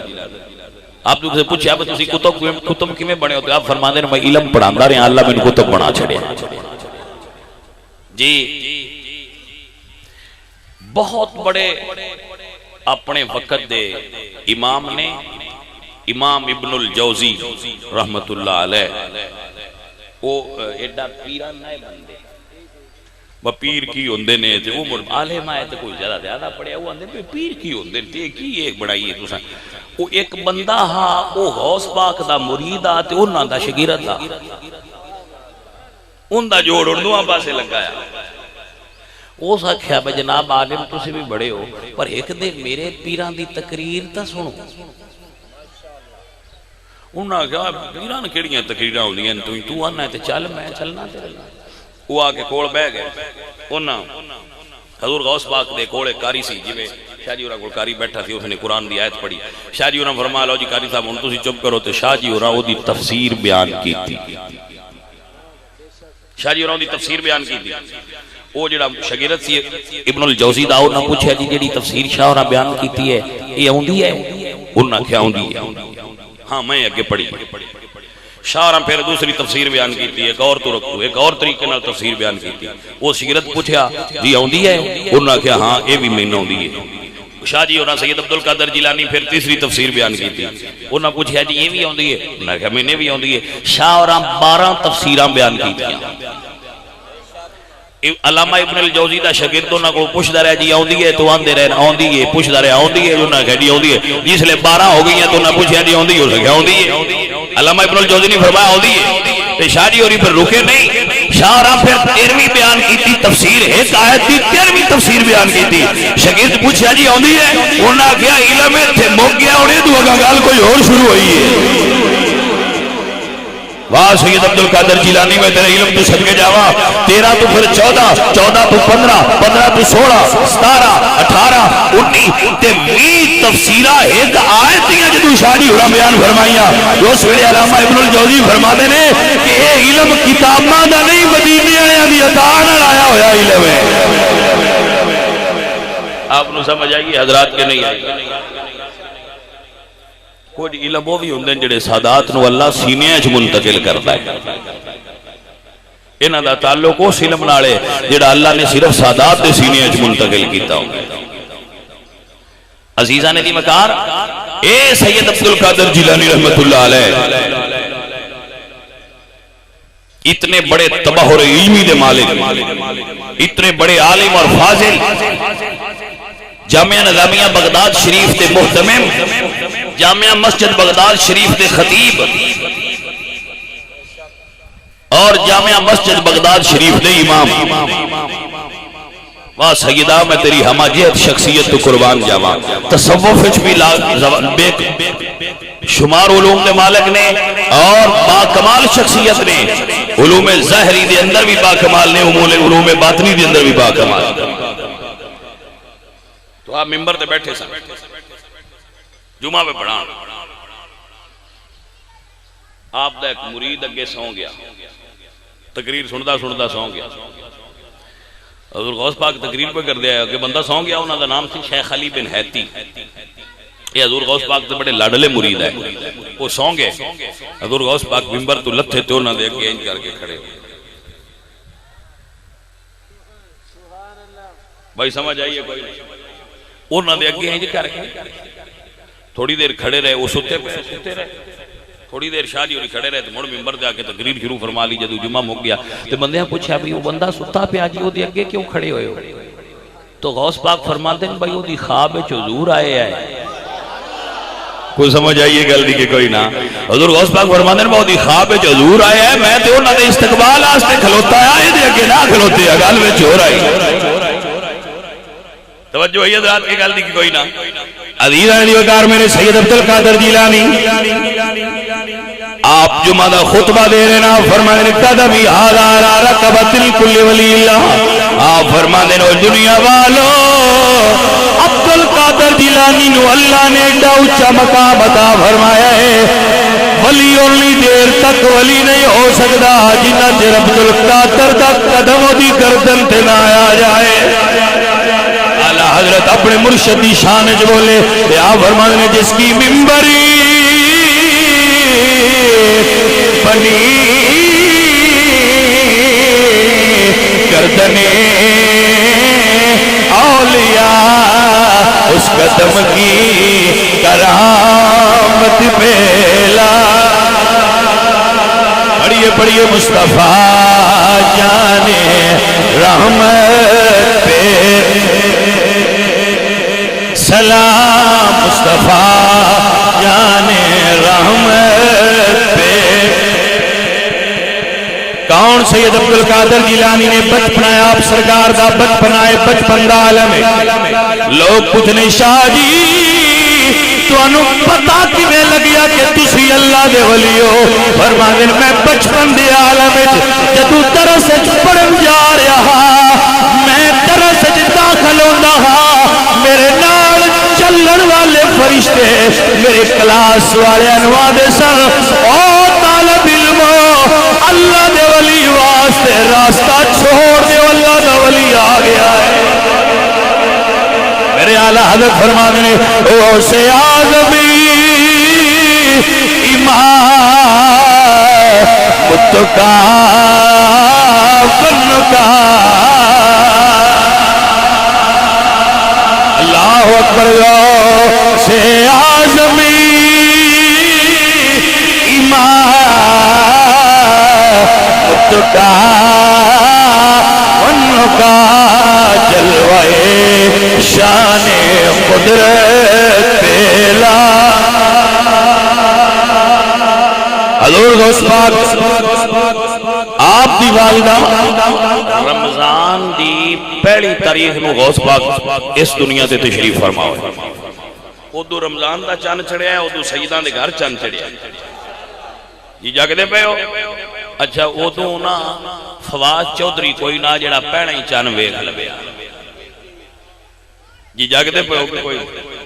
Speaker 1: آپ لوگ سے پوچھا اب تسی کتب کیویں بنے ہوتے؟ آپ فرماندے نے میں علم پڑھاندا رہا، اللہ مینوں کتب بنا چھڑیا۔ جی بہت بڑے اپنے وقت دے امام نے، امام ابن الجوزی رحمت اللہ علیہ، وہ ایڈا پیران نہ بندے وہ پیر کی ہوندے نے تے وہ عالم آئے تے کوئی زیادہ پڑھیا وہ آندے پیر کی ہوندے تے کی ایک بڑائی ہے تساں، وہ ایک بندہ ہا وہ غوث پاک دا مرید آ تے انہاں دا شاگرد آ، ان دا جوڑ اردواں پاسے لگایا۔ اس آکھیا بھئی جناب عالم تسی بھی بڑے ہو پر ایک دے میرے پیران دی تقریر تا سنو۔ انہاں کہا پیران کیڑیاں تقریراں ہوندیاں تو آنا ہے تے چل میں چلنا تیرے نال۔ وہ آ کے کول بہ گئے، انہاں حضور غوث پاک دے کول کاری سی جویں شاہ جی ہوراں کول کاری بیٹھا سی، اس نے قرآن دی آیت پڑھی، شاہ جی ہوراں فرمایا لو جی کاری صاحب ہن تسی چپ کرو تے شاہ جی ہوراں اودی تفسیر بیان کیتی، شاہ جی ہوراں دی تفسیر بیان کیتی۔ وہ جڑا شاگرد سی ابن الجوزی دا انہاں پوچھیا جی جڑی تفسیر شاہ ہوراں بیان کیتی ہے یہ اوندی ہے؟ انہاں کیا اوندی ہے؟ ہاں میں اگے پڑھی۔ شاہ ہوراں پھر دوسری تفسیر بیان کیتی ہے، ایک اور تو رکھو ایک اور طریقے نال تفسیر بیان کیتی۔ وہ شاگرد پوچھیا جی اوندی ہے؟ انہاں کہا ہاں اے بھی مینوں اوندی ہے۔ شاہ جی ہوراں سید عبدالقادر جیلانی پھر تیسری تفسیر بیان کیتی، انہاں پوچھیا جی یہ بھی اوندی ہے؟ انہاں کہا میں نے بھی اوندی ہے۔ شاہ ہوراں 12 تفسیراں بیان کیتیاں۔ علامہ ابن الجوزی دا شاگرد انہاں کو پوچھدا رہا جی اوندی ہے تو آندے رہے اوندی ہے، پوچھدا رہا اوندی ہے، انہاں کہا جی اوندی ہے۔ جس لے 12 ہو گئی ہیں تو انہاں پوچھیا جی اوندی ہو سکیا اوندی ہے۔ علامہ ابن الجوزی نے فرمایا اوندی ہے تے شاہ جی ہوری پھر رکے نہیں، شاہ ہوراں پھر 13ویں بیان کیتی تفسیر، ایک آیت دی 13ویں تفسیر بیان کیتی۔ شاگرد پوچھیا جی اوندی ہے؟ انہاں کہا علم تے مک گیا اور تو اگا گل کوئی اور شروع ہوئی ہے۔ واہ سید عبدالقادر جیلانی میں تیرے علم تو صدقے جاوا، 13 تو پھر 14، 14 تو 15، 15 تو 16، 17، 18، 19 تے 20 تفسیرہ ایک آیت دیاں جدو شاہ جی ہوراں بیان فرمائیاں۔ اس ویلے علامہ ابن الجوزی فرماتے نے کہ اے علم کتاباں دا نہیں مدینے والےاں دی عطا نال آیا ہویا علم ہے۔ آپ نو سمجھ آئیے حضرات کے نہیں آئی؟ کچھ علم وہ بھی ہوندے جڑے سادات نو اللہ سینے وچ منتقل کرتا ہے، انہاں دا تعلق اس علم نال ہے جڑا اللہ نے صرف سادات دے سینے وچ منتقل کیتا ہوندا ہے۔ عزیزان دی مکار اے سید عبدالقادر جیلانی رحمت اللہ علیہ اتنے بڑے تبحر علمی دے مالک، اتنے بڑے عالم اور فاضل، جامعہ نظامیہ بغداد شریف دے محتمم، جامعہ مسجد بغداد شریف دے خطیب اور جامعہ مسجد بغداد شریف دے امام۔ واہ سیدہ میں تیری ہمہ جہت شخصیت تو قربان جاواں، تصوف وچ بھی بے شمار علوم دے مالک نے اور با کمال شخصیت نے، علوم ظاہری دے اندر بھی با کمال نے، علوم باطنی دے اندر بھی با کمال۔ تو آپ ممبر تے بیٹھے سن، جمعہ پہ پڑھا، آپ دا ایک مرید اگے سو گیا، تقریر سندا سندا سو گیا۔ حضور غوث پاک تقریر پہ کر دیا کہ بندہ سو گیا، انہوں دا نام تھی شیخ علی بن حیتی۔ یہ حضور غوث پاک تے بڑے لاڈلے مرید ہے، وہ سو گئے۔ حضور غوث پاک ممبر تو لتھے تے انہوں نے اگے انج کر کے کھڑے ہوئے۔ بھائی سمجھ آئیے کوئی نہیں؟ انہوں نے اگے انج کر کے تھوڑی دیر کھڑے رہے، وہ ستے رہے، تھوڑی دیر شاہ جی ہوری کھڑے رہے تو مڑ ممبر دے آ کے تقریر شروع فرما لی۔ جدو جمعہ مک گیا تو بندے نے پوچھا بھی وہ بندہ ستا پہ آجی وہ دی اگے کیوں کھڑے ہوئے ہو؟ تو غوث پاک فرماتے ہیں بھائی وہ دی خواب حضور آئے آئے۔ کوئی سمجھ آئیے گل دی کہ کوئی نہ؟ حضور غوث پاک فرماتے ہیں وہ دی خواب حضور آئے آئے، میں تے انہوں نے استقبال آستے کھلوتا ہے، آئے دے اگے نہ کھلوتے ہیں، گل وچ ہو رہی۔ توجہ ہے حضرات کی گل دی کوئی نہ
Speaker 3: عزیزاں دی وقار میرے سید عبد القادر جیلانی آپ جمعہ دا خطبہ دے رہے نا فرمائے قدمی ھذا علی رقبۃ الکل ولی اللہ آپ فرماندے نو دنیا والو عبد القادر جیلانی نو اللہ نے ایڈا اونچا مقام عطا فرمایا ہے ولی اونلی دیر تک ولی نہیں ہو سکتا جنہ چر عبد القادر دا قدم دی گردن تے نہ آیا جائے اعلیٰ حضرت اپنے مرشد دی شان وچ بولے تے آپ فرماندے نے جس کی منبری بنی گردنے اولیاء اس قدم کی کرامت پھیلا پڑھیے مصطفیٰ جانے رحمت پہ سلام مصطفیٰ جانے رحمت پہ کون سید عبد القادر جیلانی نے بچپنا ہے آپ سرکار دا بچپنا ہے بچپن دا عالم ہے لوگ پوچھنے شاہ جی تو انو پتا کیویں لگیا کہ تسی اللہ دے ولی ہو فرماندے میں بچپن دے عالم وچ جدوں درس وچ پڑھن جا رہا میں درس وچ داخل ہوندا ہاں میرے نال چلن والے فرشتے میرے کلاس والے انواع دے سن او طالب علم اللہ دے ولی واسطے راستہ چھوڑ دے اللہ دا ولی آ گیا ہے میرے اعلیٰ حضرت فرماتے ہیں او سے آزمی امام متقا فنکا اللہ اکبر سے آزمی امام متقا فنکا جلوائے شان قدرت پیلا حضور غوث پاک آپ دی والدہ
Speaker 1: رمضان دی پہلی تاریخ نو غوث پاک اس دنیا تے تشریف فرماؤ ادو رمضان دا چند چڑھیا ہے ادو سیدان دے گھر چند چڑھیا جی جاگدے پہ ہو اچھا ادو نا فواز چودھری کوئی نہ جڑا پہنا ہی چند ویکھ لویا جی جاگدے پہ ہو کوئی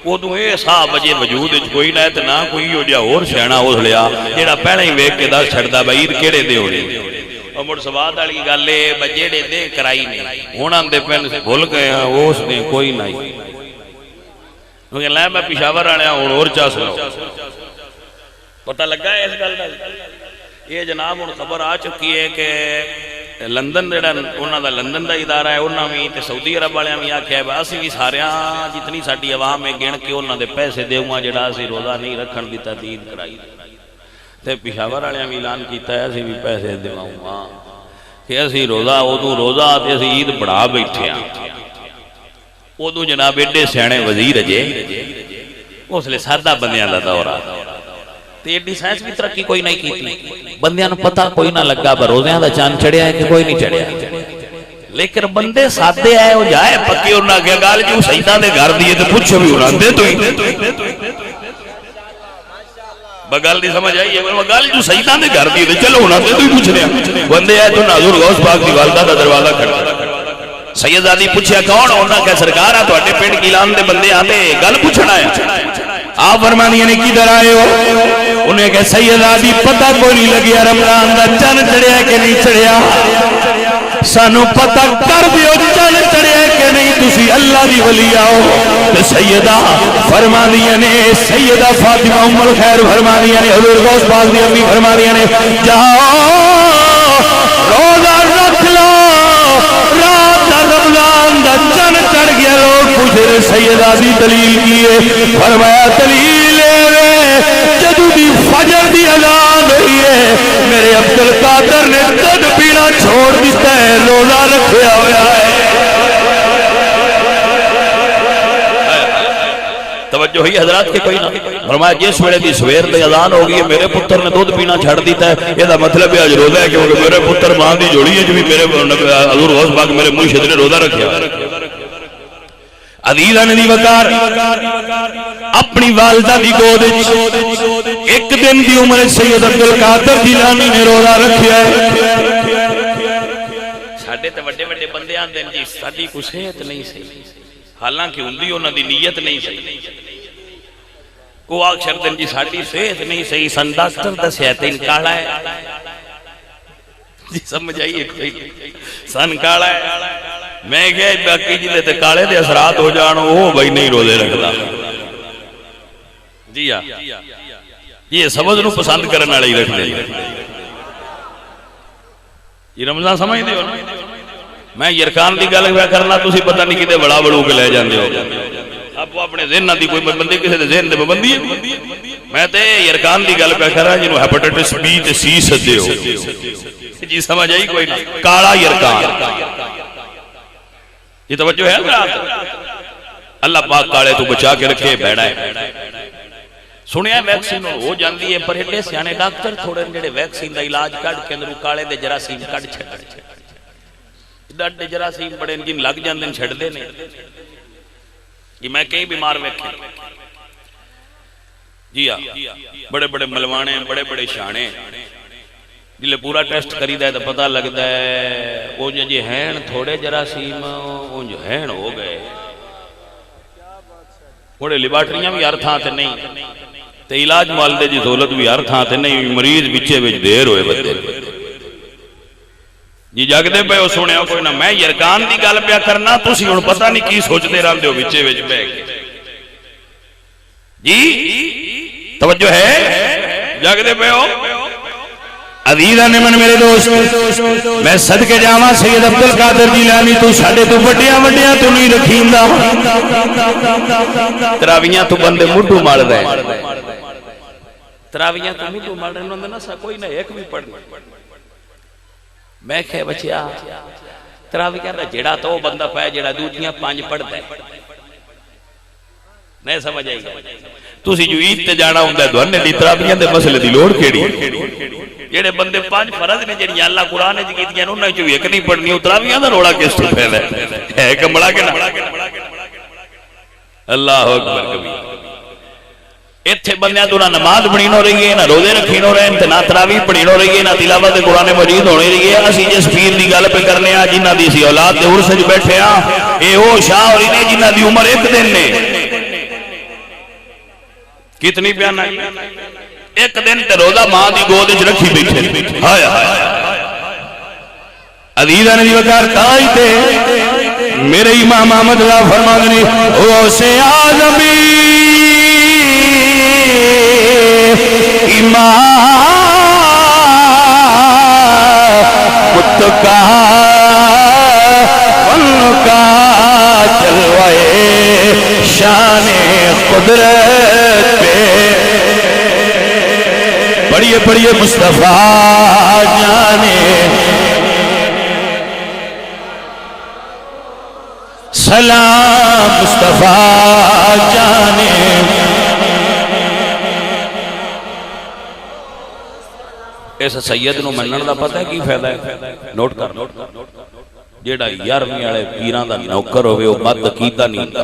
Speaker 1: ادو اے صاحب وجہ وجود کوئی نہ تے نہ کوئی ہو جا اور سیاںا اس لیا جڑا پہنا ہی ویکھ کے دس چھڑدا بھائی عید کیڑے دے ہو رہی اور مڑ سواد والی گل اے بجیڑے دے کرائی نہیں ہن آندے پن بھول گئے اس نے کوئی نہیں لے میں پشاور آیا ہوں اور چا سنو پتہ لگا ہے اس گل دا یہ جناب ہن خبر آ چکی ہے کہ لندن جڑا انہاں دا لندن دا ادارہ ہے انہاں بھی تے سعودی عرب والےاں بھی آکھیا ہے اسی بھی ساریاں جتنی ساڈی عوام ہے گن کے انہاں دے پیسے دیواں جڑا اسی روزہ نہیں رکھن دی تحدید کرائی تے پشاور والےاں بھی اعلان کیتا ہے اسی بھی پیسے دیواں کہ اسی روزہ ادو روزہ تے اسی عید بڑھا بیٹھے ہاں ادو جناب ایڈے سیانے وزیر اجے اس لیے سادہ بندیاں دا دور آ تے ایڈی سائنس بھی ترقی کوئی نہیں کیتی بندیاں نو پتہ کوئی نہ لگا پر روزیاں دا چاند چڑھیا ہے کہ کوئی نہیں چڑھیا لیکن بندے سادے آئے ہو جائے پکی انہاں کے گال جو سیدان دے گھر دیئے تے پوچھو بھی انہاں دے تو ہی بگال دی سمجھ آئی ہے بگال جو سیدان دے گھر دیئے تے چلو انہاں دے تو ہی پوچھ رہے ہیں بندے آئے تو حضور غوث پاک دی والدہ دا دروازہ کھڑا سیدادی پوچھیا کون انہاں کہ سرکار ہے تو اٹھے پینڈ کیلان دے بندے آتے گل پوچھنا ہے آپ فرمانیاں نے کی در آئے ہو انہیں کہ سیدادی پتہ کوئی نہیں لگیا رمضان دا چند چڑھیا کہ نہیں چڑھیا سانو پتہ کر دیو چند چڑھیا کہ نہیں تسی اللہ دی ولی آؤ تو سیدہ فرمانیاں نے سیدہ فاطمہ ام الخیر فرمانیاں نے حضور غوث پاک دی امی فرمانیاں نے جاؤ روزہ رکھ لو رات دا رمضان دا چند چڑھ گیا لوگ پوچھ رہے سیدہ دی دلیل کیے فرمایا دلیل جدو دی فجر دی اذان ہوئی ہے میرے عبد القادر نے دودھ پینا چھوڑ دیتا ہے روزہ رکھیا ہوا ہے توجہ ہوئی حضرات کے کوئی نہ فرمایا جس ویلے دی سویر دی اذان ہو گئی میرے پتر نے دودھ پینا چھڑ دیتا ہے یہ دا مطلب ہے اج روزہ ہے کیونکہ میرے پتر ماں دی جوڑی ہے جو بھی میرے حضور غوث پاک میرے مرشد نے روزہ رکھیا
Speaker 3: عزیزان دی وقار اپنی والدہ دی گود ایک دن دی عمر سید عبدالقادر جیلانی نے روزہ رکھیا ہے.
Speaker 1: ساڈے تے وڈے وڈے بندے آندے جی ساڈی کوئی صحت نہیں صحیح، حالانکہ ہوندی انہاں دی نیت نہیں صحیح. کو آگ شردن جی ساڈی صحت نہیں صحیح، سن ڈاکٹر دسیا تین کالا ہے. جی سمجھ آئیے کوئی سن کالا ہے. میں کہا باقی جی تے کالے دے اثرات ہو جان وہ بھائی نہیں روزے رکھدا. جی ہاں یہ سبز نو پسند کرنے والے ہی رکھ دے. یہ رمضان سمجھ دے ہو نا. میں یرکان دی گل کرنا تسی پتہ نہیں کتے بڑا بڑو کے لے جاندے ہو. اب وہ اپنے ذہن دی کوئی بندے کسی دے ذہن دے پابندی ہے. میں تے یرکان دی گل پہ کر رہا جنوں ہیپیٹائٹس بی تے سی سدے ہو. جی سمجھ آئی کوئی نہ کالا یرکان. یہ توجہ ہے اللہ پاک کالے تو بچا کے رکھے بیڑا ہے. سنیا ویکسین ہو جاندی ہے پر ایڈے سیانے ڈاکٹر تھوڑے جڑے ویکسین دا علاج کڈ کے اندروں کالے دے جراثیم کڈ چھڈ ڈاڈے جراثیم بڑے جن لگ جاندے چھڈ دے نے. یہ میں کئی بیمار ویکھے. جی ہاں بڑے بڑے ملوانے بڑے بڑے شانے جلے پورا ٹیسٹ کریدا ہے تو پتہ لگتا ہے وہ جی ہیں تھوڑے جراثیم وہ جو ہیں ہو گئے. تھوڑے لیبارٹریاں بھی ہر تھان تے نہیں تے علاج معالجے دی سہولت بھی ہر تھان تے نہیں. مریض وچے وچ دیر ہوئے بندے جی جاگدے پے سنیا کوئی نہ. میں یرکان دی گل پیا کرنا تسی ہن پتہ نہیں کی سوچدے رہندے ہو وچے وچ پے جی توجہ ہے جاگدے پے ہو.
Speaker 3: عزیزان من میرے دوست میں صدقے جاواں سید عبدالقادر جیلانی تو ساڈے تو وڈیاں وڈیاں تو نہیں رکھیندا.
Speaker 1: تراویاں تو بندے مڈھو مار رہے تراویاں تو مڈھو مار رہے انہوں نے نہ کوئی نہ ایک بھی پڑھ. میں کہے بچیا تراویاں دا جڑا تو بندہ پایا جڑا دوجیاں 5 پڑھدا ہے. نہیں سمجھ آئی تسی جو عید تے جانا ہوندا ہے دھونے دی تراویاں دے مسئلے دی لوڑ کیڑی. جڑے بندے 5 فرض نے جڑی اللہ قرآن وچ کیتیاں انہاں چوں ایک نہیں پڑھنی. تراویاں دا روڑا کس تو پھیلا ہے کمڑا کے نہ. اللہ اکبر کبیر. ایتھے بندیاں تو نہ نماز پڑھی نہ رہی ہے نہ روزے رکھی نہ رہے نہ تراویح پڑھی نہ رہی ہے نہ تلاوت قرآن مجید ہونی رہی ہے. اسی جس پیر دی گل پہ کرنے ہاں جنہاں دی اسی اولاد دے عرس وچ بیٹھے ہاں اے او شاہ ہوری نے جنہاں دی عمر 1 دن نے. کتنی بیان آئی 1 دن تے روزہ ماں دی گود وچ رکھی بیٹھے. ہائے ہائے
Speaker 3: عزیزان دی وقار تائی تے میرے امام احمد اللہ فرماندے او سے اعظمی امام متقا ان کا جلوے شان قدرت پہ پڑھیے پڑھیے مصطفیٰ جانے سلام مصطفیٰ جانے.
Speaker 1: اس سید نو منن دا پتہ ہے کی فائدہ ہے. نوٹ کر جیڑا 11ویں والے پیراں دا نوکر ہوے او بد عقیدہ نہیں ہوندا.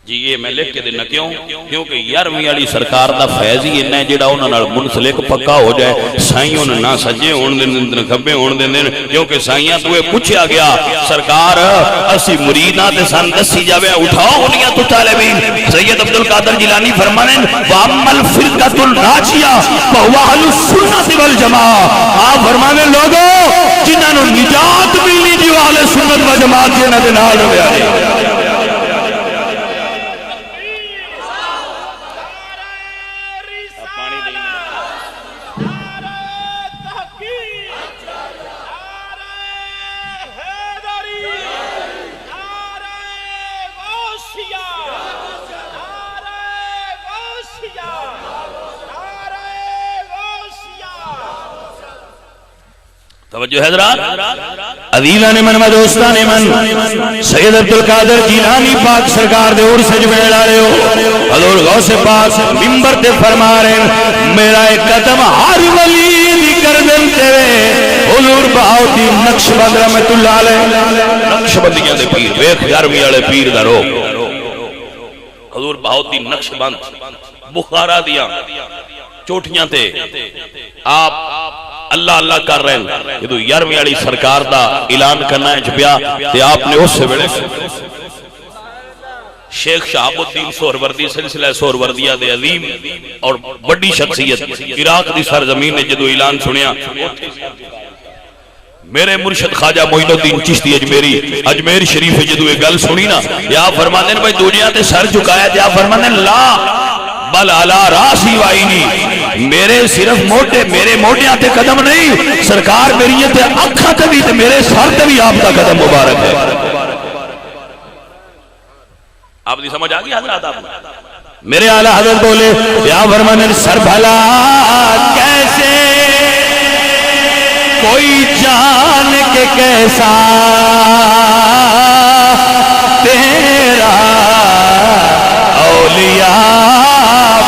Speaker 1: جی یہ میں لکھ کے دینا کیوں کیونکہ 11ویں والی سرکار دا فیض ہی انہاں جیڑا انہاں نال منسلک پکا ہو جائے. سائیوں نے نہ سجے ہون دے نہ کھبے ہون دے کیونکہ سائیاں تو یہ پوچھا گیا سرکار اسی مریداں تے سن دسی جاوے اٹھاؤ انہاں تو طالبین. سید عبدالقادر جیلانی فرمانے وامل فرقۃ الناجیہ فهو اہل السنت والجماعہ. آپ فرمانے لوگوں جنہاں نو نجات ملی جو اہل سنت و جماعت دے نال نال ہویا. توجہ حضرات
Speaker 3: عزیزان من و دوستان من سید عبدالقادر جیلانی پاک سرکار دے عرس وچ بیٹھ رہے ہو. حضور غوث پاک منبر تے فرما رہے میرا ایک قدم ہر ولی دی گردن تے حضور بہاؤالدین نقشبند رحمت اللہ علیہ نقشبندیاں دے پیر ویکھ 11ویں والے پیر دا رو حضور بہاؤالدین نقشبند بخارا دیا چوٹیاں تے آپ اللہ اللہ کر رہے ہیں جدو 11ویں والی سرکار دا اعلان کرنا ہے پیا تے آپ نے اس سے ویلے شیخ شہاب الدین سہروردی سلسلہ سہروردیہ دے عظیم اور بڑی شخصیت عراق دی سرزمین نے جدو اعلان سنیا میرے مرشد خواجہ معین الدین چشتی اجمیر شریف جدو یہ گل سنی نا یا فرماندے نے بھائی دنیا تے سر جھکایا یا فرماندے لا بل علا راسی وائنی میرے صرف موٹے میرے موٹیاں تے قدم نہیں سرکار میری تے اکھاں تے بھی تے میرے سر تے بھی آپ دا قدم مبارک ہے آپ دی سمجھ آگئی حضرات آپ میرے اعلی حضرت بولے یا فرمانے سر بھلا کیسے کوئی جان کے کیسا تیرا اولیاء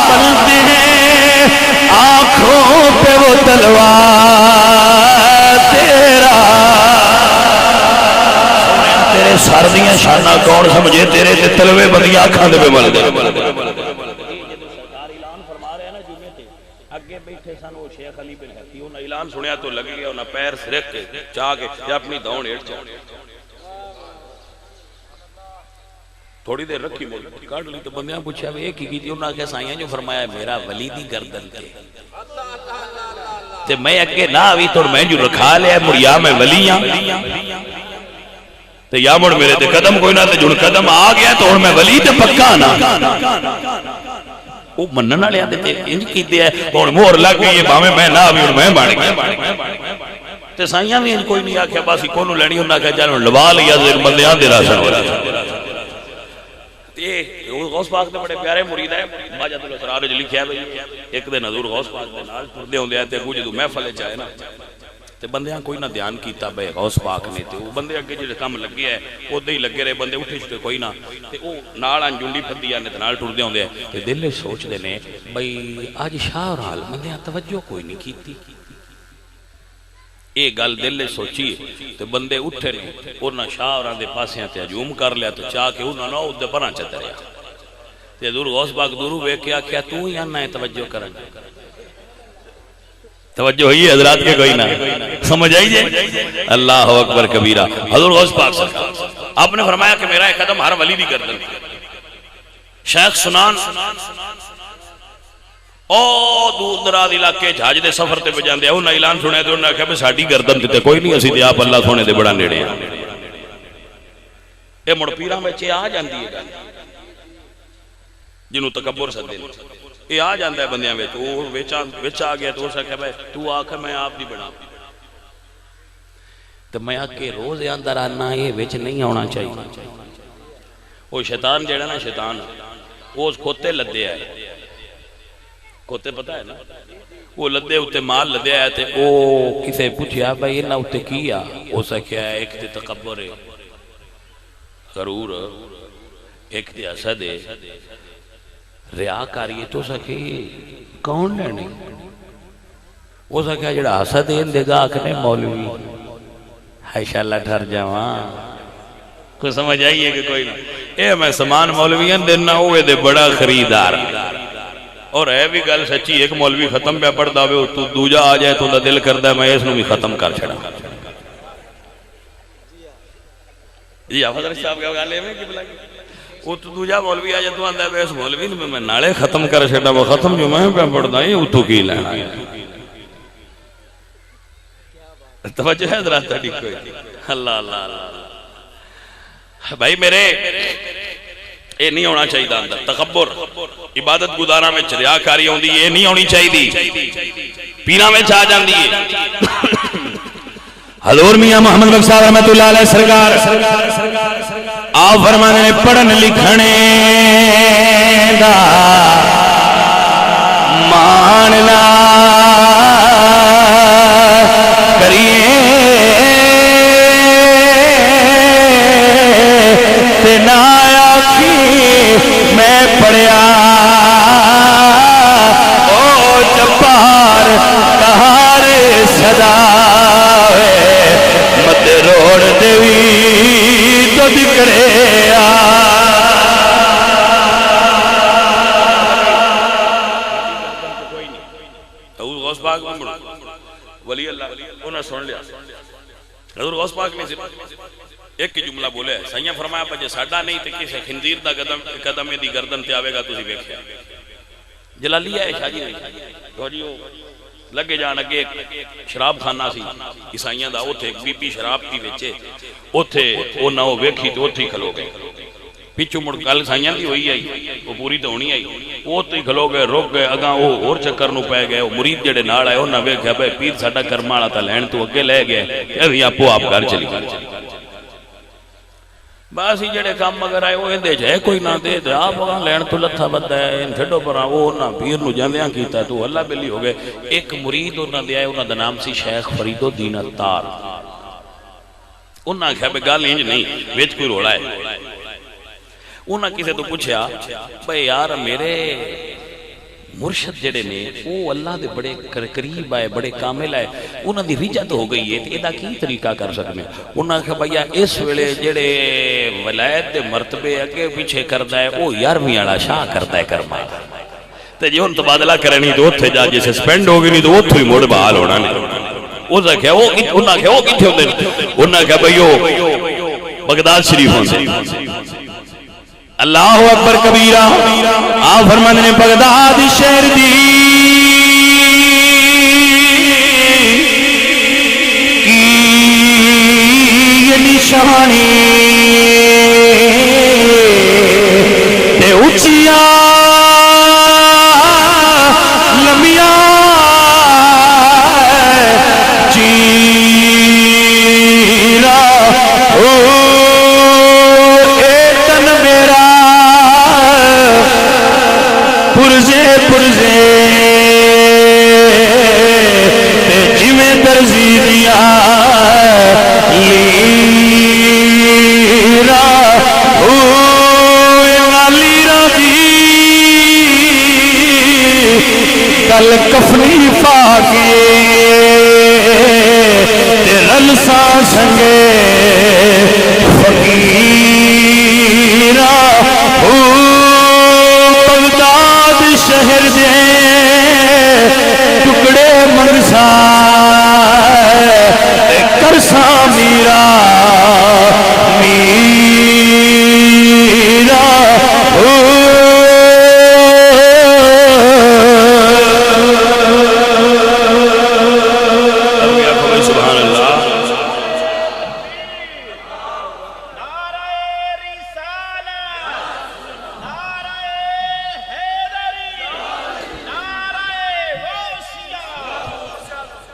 Speaker 3: پلتے ہیں آنکھوں پہ وہ تلوار تیرا تیرے سر دیاں شانہ کون سمجھے تیرے تے تلوے بندی آنکھاں دے پہ مل دے شیخ علی بن حتی انہوں نے اعلان سنیا تو لگ گیا انہوں نے پیر سرک کے چاہ کے یا اپنی داؤن ایٹ چاہ تھوڑی دیر رکھی مولی کاٹ لی تو بندیاں پوچھا وہ ایک ہی کی انہوں نے کہا سائیاں جو فرمایا میرا ولی دی گردن کے تے میں اگے نہ آوی تو میں جو رکھا لیا مریا میں ولیاں تے یا مڑ میرے تے قدم کوئی نہ تے جن قدم آ گیا تو میں ولی تے پکا نا وہ مننا لیا دیتے انج کی دیا ہے اور مور لگ گئی ہے باہمیں میں نہ آوی اور میں بڑھ گیا تے سائیاں بھی انج کوئی نہیں آکھیا باسی کونو لینی ہوں نہ کہا جانو لوا لیا دیر بندیاں دے راسن ہو رہا یہ غوث پاک نے بڑے پیارے مرید ہے باجت الاسرار جو لکھیا ہے ایک دن حضور غوث پاک نے نال پردے ہوں دیا تے وہ جدو محفل چاہے نا تے بندیاں کوئی نہ دھیان کیتا بے غوث پاک نے تے وہ بندے اگے جو کام لگے ہے وہ دے ہی لگے رہے بندے اٹھے چھتے کوئی نہ تے وہ نال انجونڈی پھدی آنے تے نال ٹردے ہوں دے تے دل سوچ دے نے بھئی آج شاہ اور حال بندیاں توجہ کوئی نہیں کیتی ایک گل دل سوچی تے بندے اٹھے نے انہاں شاہ اور دے پاسیاں تے ہجوم کر لیا تو چاہ کے انہاں نہ ادھے پراں چتے رہا تے دور غوث پاک دورو وے کیا تو ہی آنا ہے توجہ کرن توجہ ہوئی ہے حضرات کے کوئی نہ سمجھ آئی جائے اللہ اکبر کبیرہ حضور غوث پاک سرکار آپ نے فرمایا کہ میرا ایک قدم ہر ولی دی گردن شیخ سنان او دور دراز علاقے جھاج دے سفر تے بجان دے انہاں اعلان سنے تے انہاں کہا ساڈی گردن تے کوئی نہیں اسی تے آپ اللہ سونے دے بڑا نیڑے ہیں اے مڑ پیراں وچ آ جاندی ہے گل جنوں تکبر سدے یہ آ جاندہ ہے بندیاں وچ وہ وچ آ گیا تو اسا کہ بھائی تو آکھ میں آپ دی بنا تو میں آکے روز اندر آنا یہ وچ نہیں ہونا چاہیے وہ شیطان جیڑا نا شیطان وہ اس کھوتے لدے آئے کھوتے پتہ ہے نا وہ لدے ہوتے مال لدے آئے تھے وہ کسے پوچھیا بھائی نہ ہوتے کیا اسا کیا ہے ایک تے تکبر ہے غرور ایک تے حسد ہے ریاکاری ہے تو سکے کون لینے وہ سکے جڑا حسد ہے اندے گا کنے مولوی حیشاللہ ٹھر جاوان کوئی سمجھ آئیے کہ کوئی نہیں اے میں سامان مولویاں دینا ہوئے دے بڑا خریدار اور ہے بھی گل سچی ایک مولوی ختم پہ پڑھ داوے تو دوجا آ جائے تو دل کردہ ہے میں اس نو بھی ختم کر چھڑا جی حضرت صاحب کیا گالے میں کی بلائی وہ تو دوجا مولوی آجا تو آندہ ہے اس مولوی نے میں نالے ختم کر چھڑا وہ ختم جو میں پہ پڑھ دائی وہ تو کی لینا توجہ ہے حضرات تھا ٹھیک کوئی اللہ اللہ اللہ بھائی میرے یہ نہیں ہونا چاہیے اندر تکبر عبادت گزارا میں ریاکاری ہوندی یہ نہیں ہونی چاہیے پیرا میں چاہ جاندی ہے حضور میاں محمد بخش صاحب رحمۃ اللہ علیہ سرکار آپ فرمانے نے پڑھن لکھنے دا ماننا کریے تے نہ آکھی میں پڑھیا او جبار کہار صدا
Speaker 1: پاک ولی اللہ انہوں نے سن لیا حضور غوث پاک نے ایک جملہ بولے سائیاں فرمایا پجے ساڈا نہیں تے کسے خنزیر دا قدم دی گردن تے آوے گا تسی ویکھیا جلالیہ ہے شاہ جی لگے جان اگے ایک شراب خانہ سی عیسائیاں دا اوتھے ایک بی بی شراب پی وچے اوتھے او نہ او ویکھی تے اوتھے کھلو گئے پیچھو مڑ گل سائیاں دی ہوئی آئی وہ پوری تو ہونی آئی اوتھے کھلو گئے روک گئے اگاں او اور چکر نو پے گئے او مرید جڑے نال آئے انہاں ویکھیا بھائی پیر ساڈا کرم والا تا لین تو اگے لے گئے اے آپو آپ گھر چلی گئے بس ہی جڑے کام مگر آئے وہ اندے جائے کوئی نہ دے دے آپ وہاں لین تو لتھا بدا ہے ان چھڑو پر وہ نہ پیر نو جاندیاں کیتا ہے تو اللہ بلی ہو گئے ایک مرید انہاں دے آئے انہاں دا نام سی شیخ فرید الدین اتار انہاں کہا بے گال انج نہیں ویچ کوئی روڑا ہے انہاں کسے تو پوچھیا بھئی یار میرے مرشد جڑے نے وہ اللہ دے بڑے قریب آئے بڑے کامل آئے انہاں دی رجت ہو گئی ہے ایدہ کی طریقہ کر سکنے انہاں کہا بھئیا اس ویلے جڑے ولایت دے مرتبے اگے پیچھے کردہ ہے وہ یارویں آڑا شاہ کردہ ہے کرما تے جی ان تبادلہ کرنی تو اتھے جا جیسے سپینڈ ہو گئی نہیں تو اتھے ہی موڑ بحال ہونا نہیں انہاں کہا وہ کتھے ہوتے انہاں کہا بھئیو بغداد شریف ہوں سے اللہ اکبر کبیرہ آپ فرمانے نے بغداد شہر دی کی یہ نشانی تے اچھیا لمیاں چیرہ پرزے جی میں درزی دیا لیرا لیرا دی کل کفنی پاکے رلسا سنگے فقیرہ شہر دے ٹکڑے منگسا کرسا میرا سبحان اللہ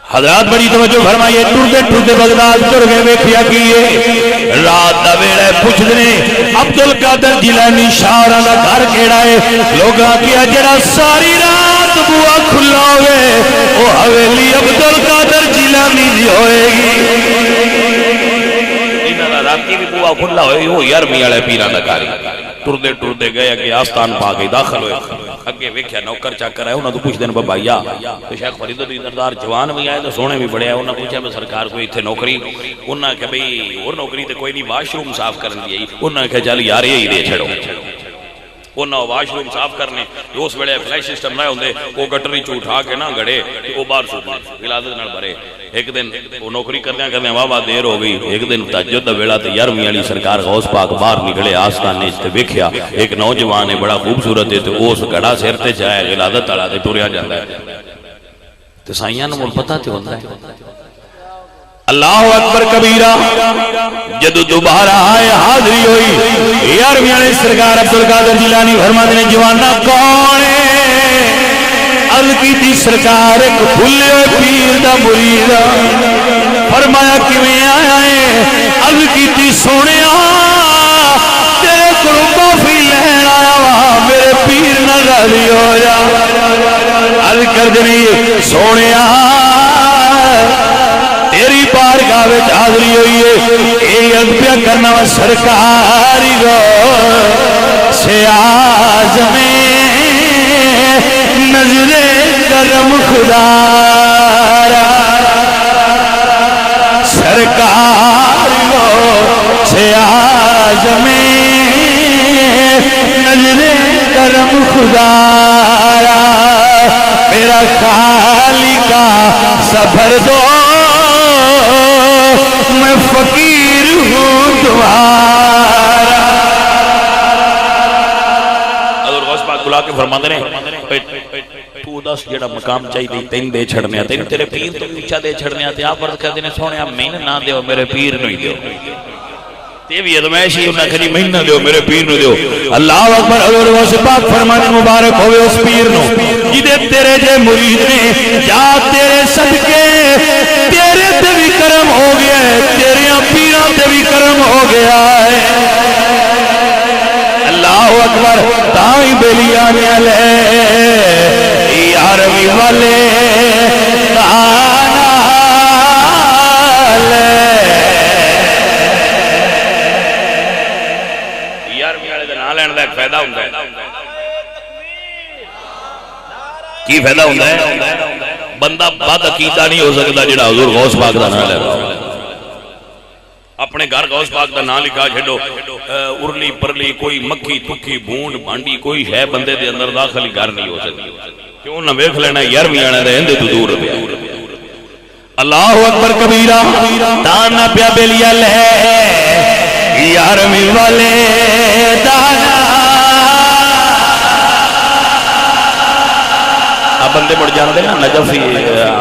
Speaker 1: حضرات بڑی توجہ فرمائیے ٹردے ٹردے بغداد چڑھ گئے ویکھیا کیے رات دا ویلے پوچھدے نے عبدالقادر جیلانی شاہراں دا گھر کیڑا ہے لوگاں کیا جڑا ساری رات بوا کھلا ہوئے او حویلی عبدالقادر جیلانی دی ہوئے گی انہاں دا راتی بھی بوا کھلا ہوئے وہ یارمی والے پیراں دا کاری ٹردے ٹردے گئے کہ آستان پا کے داخل ہوئے اگے ویکھیا نوکر چاکر ہے انہاں تو پوچھ دین بابا یا شیخ فرید الدین اتار جوان بھی آئے تو سونے بھی بڑے آئے انہاں پوچھا میں سرکار کوئی تھے نوکری انہاں کہ بھئی اور نوکری تے کوئی نہیں واش روم صاف کرن دی انہاں کہ چل یار یہی دے چھڑو انہاں واش روم صاف کرنے اس ویلے فلیش سسٹم نہ ہوندے وہ گٹری چ اٹھا کے نہ گڑے وہ باہر سوٹنے ولادت نال بھرے ایک دن وہ نوکری کردیاں واہ واہ دیر ہو گئی ایک دن تہجد دا ویلا تے یارمی والی سرکار غوث پاک باہر نکلے آستانے تے ویکھیا ایک نوجوان ہے بڑا خوبصورت ہے تے اس گھڑا سر تے جائے ولادت والا تے ٹریا جاندا ہے تے سائیاں نوں مل پتہ تے ہوندا ہے اللہ اکبر کبیرہ جدو دوبارہ آئے حاضری ہوئی یارویں والے سرکار عبدالقادر جیلانی فرماتے ہیں جوانا کون ہے عرض کی تھی سرکار ایک بھلے پیر دا مرید فرمایا کیویں آیا ہے عرض کی تھی سونے تیرے کو معافی لین آیا وا میرے پیر نہ راضی ہو جا عرض کر دینی سونے تیری بارگاہ وچ حاضری ہوئی ہے اے عرض کرنا سرکاری گو سے آزمیں نظر کرم خدا سرکار گو سے آزمیں نظر کرم خدا میرا خالقہ
Speaker 3: سا بھر دو میں فقیر ہوں دوبارہ.
Speaker 1: حضور غوث پاک بلا کے فرماتے ہیں تو دس جڑا مقام چاہیے تین دے چھڑنے تین تیرے پیر تو اونچا دے چھڑنے تے آپ عرض کردے نے سونے میں نہ دیو میرے پیر نو ہی دیو تے بھی ادمائشی انہاں کھڑی میں نہ دیو میرے پیر نو دیو.
Speaker 3: اللہ اکبر. حضور غوث پاک فرمانے مبارک ہوئے اس پیر نو جدے تیرے جے مرید نے جا تیرے صدقے تیرے تے بھی کرم ہو گیا ہے تیرے پیراں تے بھی کرم ہو گیا ہے. اللہ اکبر. تائیں بیلیاں لے یارویں والے دانا لے.
Speaker 1: یارویں والے دا نام لین دا ایک فائدہ ہوندا ہے. کی فائدہ ہوندا ہے؟ بندہ بد عقیدہ نہیں ہو سکتا جڑا حضور غوث پاک دا نام لے رہا. اپنے گھر غوث پاک دا نام لکھا چھڈو ارلی پرلی کوئی مکھی تکھی بھونڈ بھانڈی کوئی ہے بندے دے اندر داخل ہی گھر نہیں ہو سکتی. کیوں نہ ویکھ لینا یارویں والے دے اندے تو دور پیا.
Speaker 3: اللہ اکبر کبیرہ. دانا پیا بیلیا لے یارویں والے دانا.
Speaker 1: اب بندے مڑ جاندے نا نجف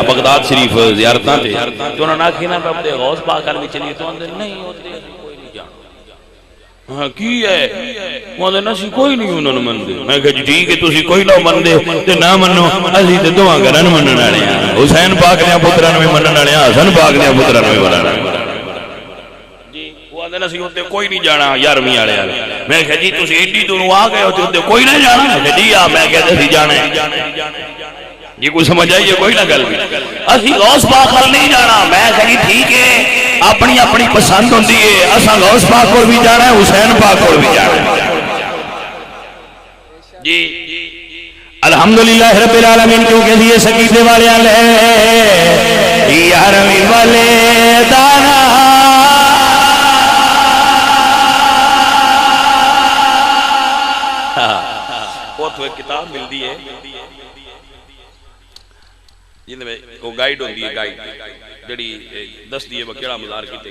Speaker 1: بغداد شریف زیارتاں تے تو انہاں نے آکھی نا اپنے غوث پاک ال وچ چلی تو اندر نہیں اوتے کوئی نہیں جانا. ہاں کی ہے وہ اندر نسی کوئی نہیں انہاں نوں مندے. میں کہ جی ٹھیک ہے تسی کوئی نہ مندے تے نہ منو اسی تے دوواں گھراں نوں منن والے ہاں. حسین پاک دے پتراں نوں منن والے ہاں حسن پاک دے پتراں نوں منن والے جی. وہ اندر نسی اوتے کوئی نہیں جانا یارویں والے. میں کہ جی تسی ایڈی دوروں آ گئے ہو تے اوتے کوئی نہ جانا. میں کہ جی آ میں کہ تے جانا ہے جی. کوئی سمجھ آئیے کوئی نہ گل بھی اسی غوث پاک ال نہیں جانا. میں کہی ٹھیک ہے اپنی اپنی پسند ہوندی ہے. اساں غوث پاک کول بھی جانا ہے حسین پاک کول بھی جانا ہے جی.
Speaker 3: الحمدللہ رب العالمین. کیونکہ یہ سکیتے والے لے یارویں والے دانا.
Speaker 1: وہ تو ایک کتاب ملتی ہے جن میں وہ گائیڈ ہوندی ہے. گائیڈ جڑی دس دیے وہ کیڑا مزار کیتے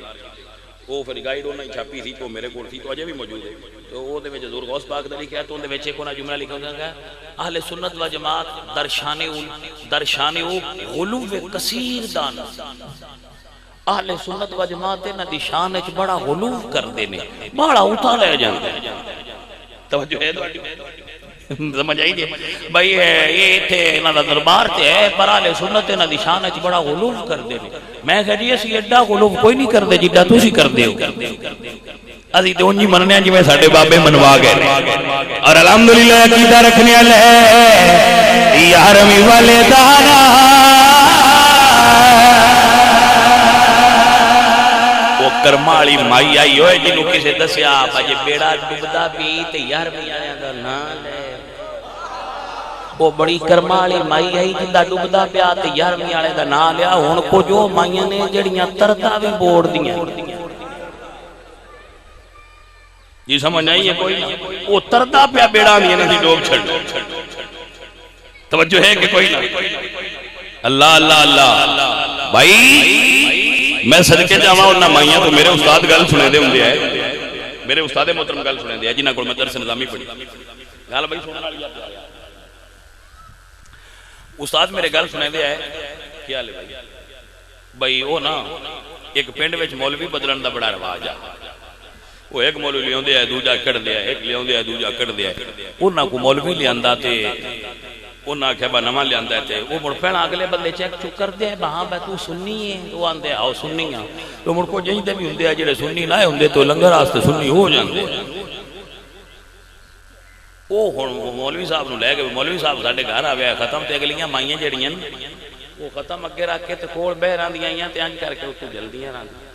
Speaker 1: وہ پھر گائیڈ انہاں ہی چھاپی تھی تو میرے کول تھی تو اجے بھی موجود ہے. تو وہ دے وچ حضور غوث پاک دا لکھیا تو اون دے وچ ایک جملہ لکھا ہوندا ہے اہل سنت و جماعت درشان غلو کثیر دان. اہل سنت و جماعت انہاں دی شان وچ بڑا غلو کردے نے بڑا اونچا لے جاندے. توجہ ہے تواڈی سمجھ آئی جی بھائی یہ تھے انہاں دا دربار تے ہے پر اہل سنت انہاں دی شان وچ بڑا غلو کردے نے. میں کہ جی اسی ایڈا غلو کوئی نہیں کردے جڈا تسی کردے ہو. اسی تے اونجی مننے ہاں جویں ساڈے بابے منوا گئے.
Speaker 3: اور الحمدللہ عقیدہ رکھنے والے یارویں والے دانا.
Speaker 1: وہ کرمالی مائی آئی ہوئے جنوں کسے دسیا بھائی بیڑا ڈبدا پی تے یارویں والے دا نام لے. وہ بڑی کرمالی مائی آئی جندا ڈبدا پیا تے یارویں والے دا نام لیا. ہن کو جو مائیاں نے جڑیاں تردا وی بوڑ دیاں جی. سمجھ آئی ہے کوئی نہ وہ تردا پیا بیڑا نہیں انہاں دی ڈوب چھڑ. توجہ ہے کہ کوئی نہ. اللہ اللہ اللہ بھائی میں صدقے جاواں انہاں مائیاں تو میرے استاد گل سنے دے ہوندے ہے. میرے استاد محترم گل سنے دے جنہاں کول میں درس نظامی پڑھی گل بھائی سنن والی ہے. استاد میرے گل سنے دے ہے کیا لے بھائی وہ نا ایک پنڈ وچ مولوی بدلن دا بڑا رواج ہے. وہ ایک مولوی لیاندے ہے دوجا کڈ دیا ایک لیاندے ہے دوجا کڈ دیا. انہاں کو مولوی لیاندا تے انہاں آکھیا با نواں لیاندا ہے تے وہ مڑ پہلا اگلے بندے چیک چک کردے ہاں بھائی تو سنی ہے وہ آندے آؤ سنی ہاں. تو مڑ کو جہیں تے بھی ہوندے جڑے سنی لائے ہوندے تو لنگر واسطے سنی ہو جاندے. وہ ہن مولوی صاحب نو لے کے مولوی صاحب ساڈے گھر آویا ختم تے اگلیاں مائیاں جڑیاں وہ ختم اگے رکھ کے تے کول بہ راندیاں آئیاں تے انج کر کے اوتھے جلدیاں راندیاں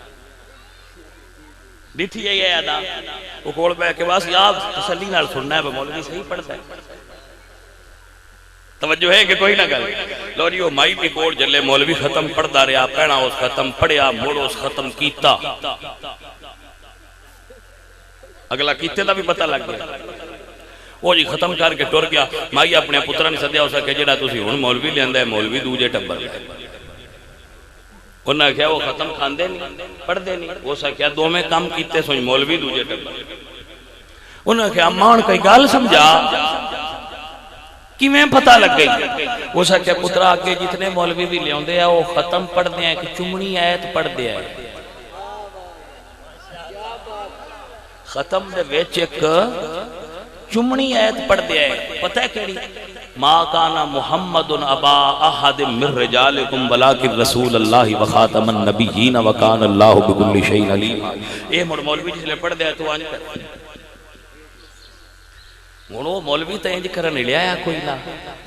Speaker 1: ڈٹھی ہے ادا. وہ کول بہ کے بس یاد تسلی نال سننا ہے مولوی صحیح پڑھتا ہے. توجہ ہے کہ کوئی نہ گل. لو جی وہ مائی بھی کول جلے مولوی ختم پڑھدا رہیا پہنا اس ختم پڑھیا مڑ اس ختم کیتا اگلا کیتے دا بھی پتہ لگ گیا. وہ جی ختم کر کے ٹر گیا. مائی اپنے پتراں نے سدیا اس کہ جڑا تسی ہن مولوی لیندا ہے مولوی دوجے ٹبر انہاں کیا وہ ختم کھاندے نہیں پڑھ دے نہیں وہ سا کیا دو میں کام کیتے سوچ مولوی دوجے ٹبر انہاں کیا مان کوئی گال سمجھا کی میں پتہ لگ گئی وہ سا کیا پترا آگے جتنے مولوی بھی لیوں دے ہیں وہ ختم پڑھ دے ہیں کہ چمنی آیت پڑھ دے ہیں ختم دے ویچ ایک چمنی آیت پڑھ دے ہیں پتہ ہے کیڑی ما کانا محمد ابا احد من رجالکم ولکن رسول اللہ وخاتم النبیین وکان اللہ بکل شیء علیم اے مولوی جس لے پڑھ دے تو آنج کر وہ مولوی تو انج کرن لیا ہے کوئی نہ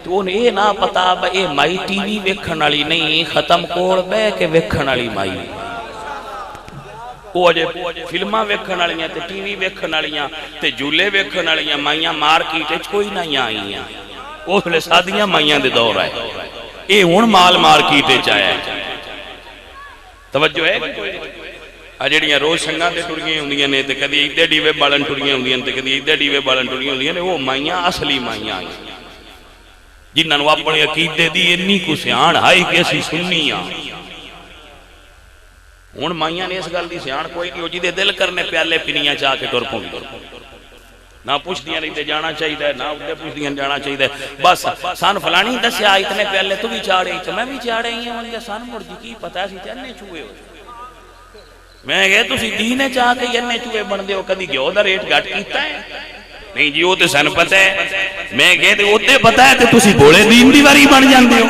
Speaker 1: تو انہیں اے نہ پتا با اے مائی ٹی وی ویکھن والی نہیں ختم کوڑ بے کے ویکھن والی مائی وہ اجے فلماں ویکھن والیاں تے ٹی وی ویکھن والیاں تے جھولے ویکھن والیاں مائیاں مارکیٹ وچ کوئی نہ آئیاں اس لے سادیاں مائیاں دے دور آئے اے ہن مال مارکیٹ وچ آیا ہے توجہ ہے جڑیاں روز سنگاں تے ٹریاں ہوندیاں نے تے کدی ایدے ڈیوے بالن ٹریاں ہوندیاں تے کدی ایدے ڈیوے بالن ٹریاں ہوندیاں نے وہ مائیاں اصلی مائیاں جنہاں نوں اپنے عقیدے دی انی کو سیاں ہائی کہ اسی سنی ہاں ہن مائیاں نے اس گل دی سیاں کوئی نہیں جی دے دل کرنے پیالے پینیاں چاہ کے ٹر پوندی نہ پوچھ دیاں نہیں تے جانا چاہیے نہ اُتے پوچھ دیاں جانا چاہیے بس سان فلانی دسیا اتنے پیالے تو بھی چاڑے تو میں بھی چاڑے ہی ہوں یا سان مڑ جی کی پتہ ہے سی تے انے چوئے ہو میں کہے تسی دینے چاہ کے انے چوئے بن دے ہو کدی گھیو دا ریٹ گھٹ کیتا ہے نہیں جی وہ تے سن پتہ ہے میں کہے تے اوتے پتہ ہے تے تسی بولے دین دی واری بن جاندے ہو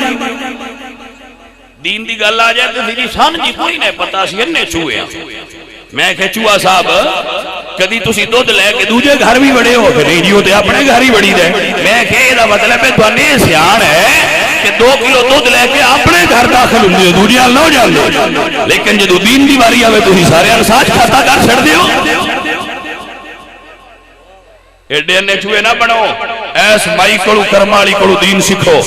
Speaker 1: دین دی گل آ جائے تے جی سن جی کوئی نہیں پتہ سی انے چوئے ہیں میں کہے چوہا صاحب کدی تسی دودھ لے کے دوجے گھر بھی بڑے ہو پھر نہیں جی ہوتے اپنے گھر ہی بڑی دے میں کہے دا مطلب ہے تو انہیں سیان ہے کہ 2 کلو دودھ لے کے اپنے گھر داخل ہوندے دوجے حال نہ جان دے لیکن جدو دین دی باری آوے تسی سارے انساج کھاتا کر چھڑ دے ہو ایڈے انہیں چوئے نہ بنو ایس مائی کڑو کرمالی کڑو دین سکھو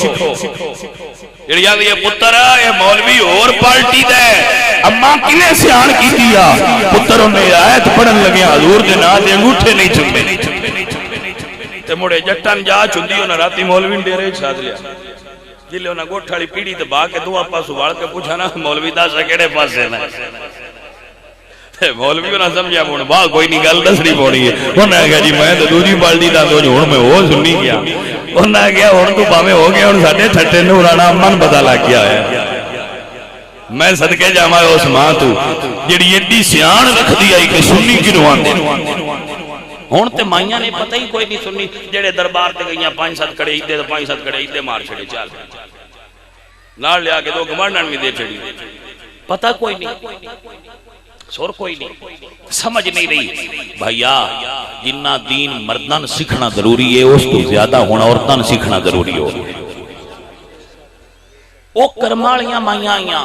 Speaker 1: جڑیاں یہ پتر یہ مولوی اور پالٹی دے اما کنے سیان کی دیا پتر انہیں آیت پڑھن لگے حضور دے نا دے انگوٹھے نہیں چمبے تے مڑے جٹان جا چندی انہیں راتی مولوی ڈیرے چھاد لیا جلے انہیں گوٹھاڑی پیڑی تے با کے دو اپا سوال کے پوچھا نا مولوی دا سکڑے پاس سے نا مولوی انہیں سمجھا مون با کوئی نہیں گل دسری پوڑی ہے انہیں کہا جی میں تو دوجی پالٹی دا تو جھوڑ میں وہ سننی گیا انہیں کہا ہون تو پاوے ہو گیا ان ساڑھے ٹھٹے نورانا من پتہ لگ گیا ہے میں صدقے جامعہ اس ماں تو جڑی ایڈی سیان رکھ دیا ہے کہ سنی کی نوان دے ہون تے مائیاں نے پتہ ہی کوئی نہیں سنی جڑے دربار تے گئیاں 5-7 کڑے ایدے 5-7 کڑے ایدے مار چھڑے چال نار لیا کے دو گمانڈان میں دے چھڑی پتہ کوئی نہیں سور کوئی نہیں سمجھ نہیں رہی بھائیا جنہ دین مردان سکھنا ضروری ہے اس کو زیادہ ہونا عورتان سکھنا ضروری ہو او کرمالیاں مائیاں آئیاں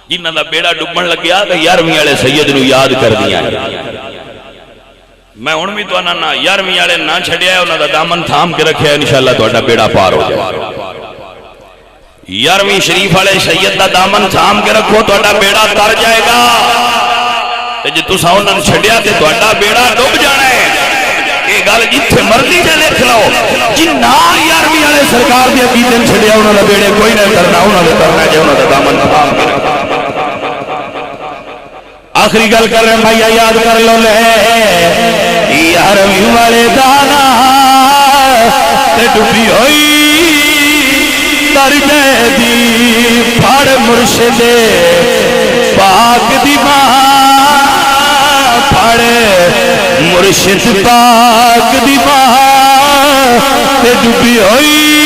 Speaker 1: جنہ دا بیڑا ڈبن لگ گیا کہ 11ویں والے سید نو یاد کر دیا میں ان بھی تو آنا نا 11ویں والے نہ چھڑیا ہے انہاں دا دامن تھام کے رکھیا ہے انشاءاللہ تو اڈا بیڑا پار ہو جائے 11ویں شریف والے سید دا دامن تھام کے رکھو تو اڈا بیڑا تر جائے گا جی تو ساؤنڈ چھڑیا تے تو اڈا بیڑا ڈوب جانا ہے یہ گل جتھے مرضی جے لکھ لو جنہ 11ویں والے سرکار دی عقیدے چھڑیا انہاں دا بیڑے کوئی نہ کرنا انہاں دا کرنا جے انہاں دا دامن تھام کے رکھو آخری گل کر رہے ہیں بھائیہ یاد کر لو لے 11ویں والے دانا تے ڈوبی ہوئی درجے دی پھڑ مرشد پاک دی ماں پھڑ مرشد پاک دی ماں تے ڈوبی ہوئی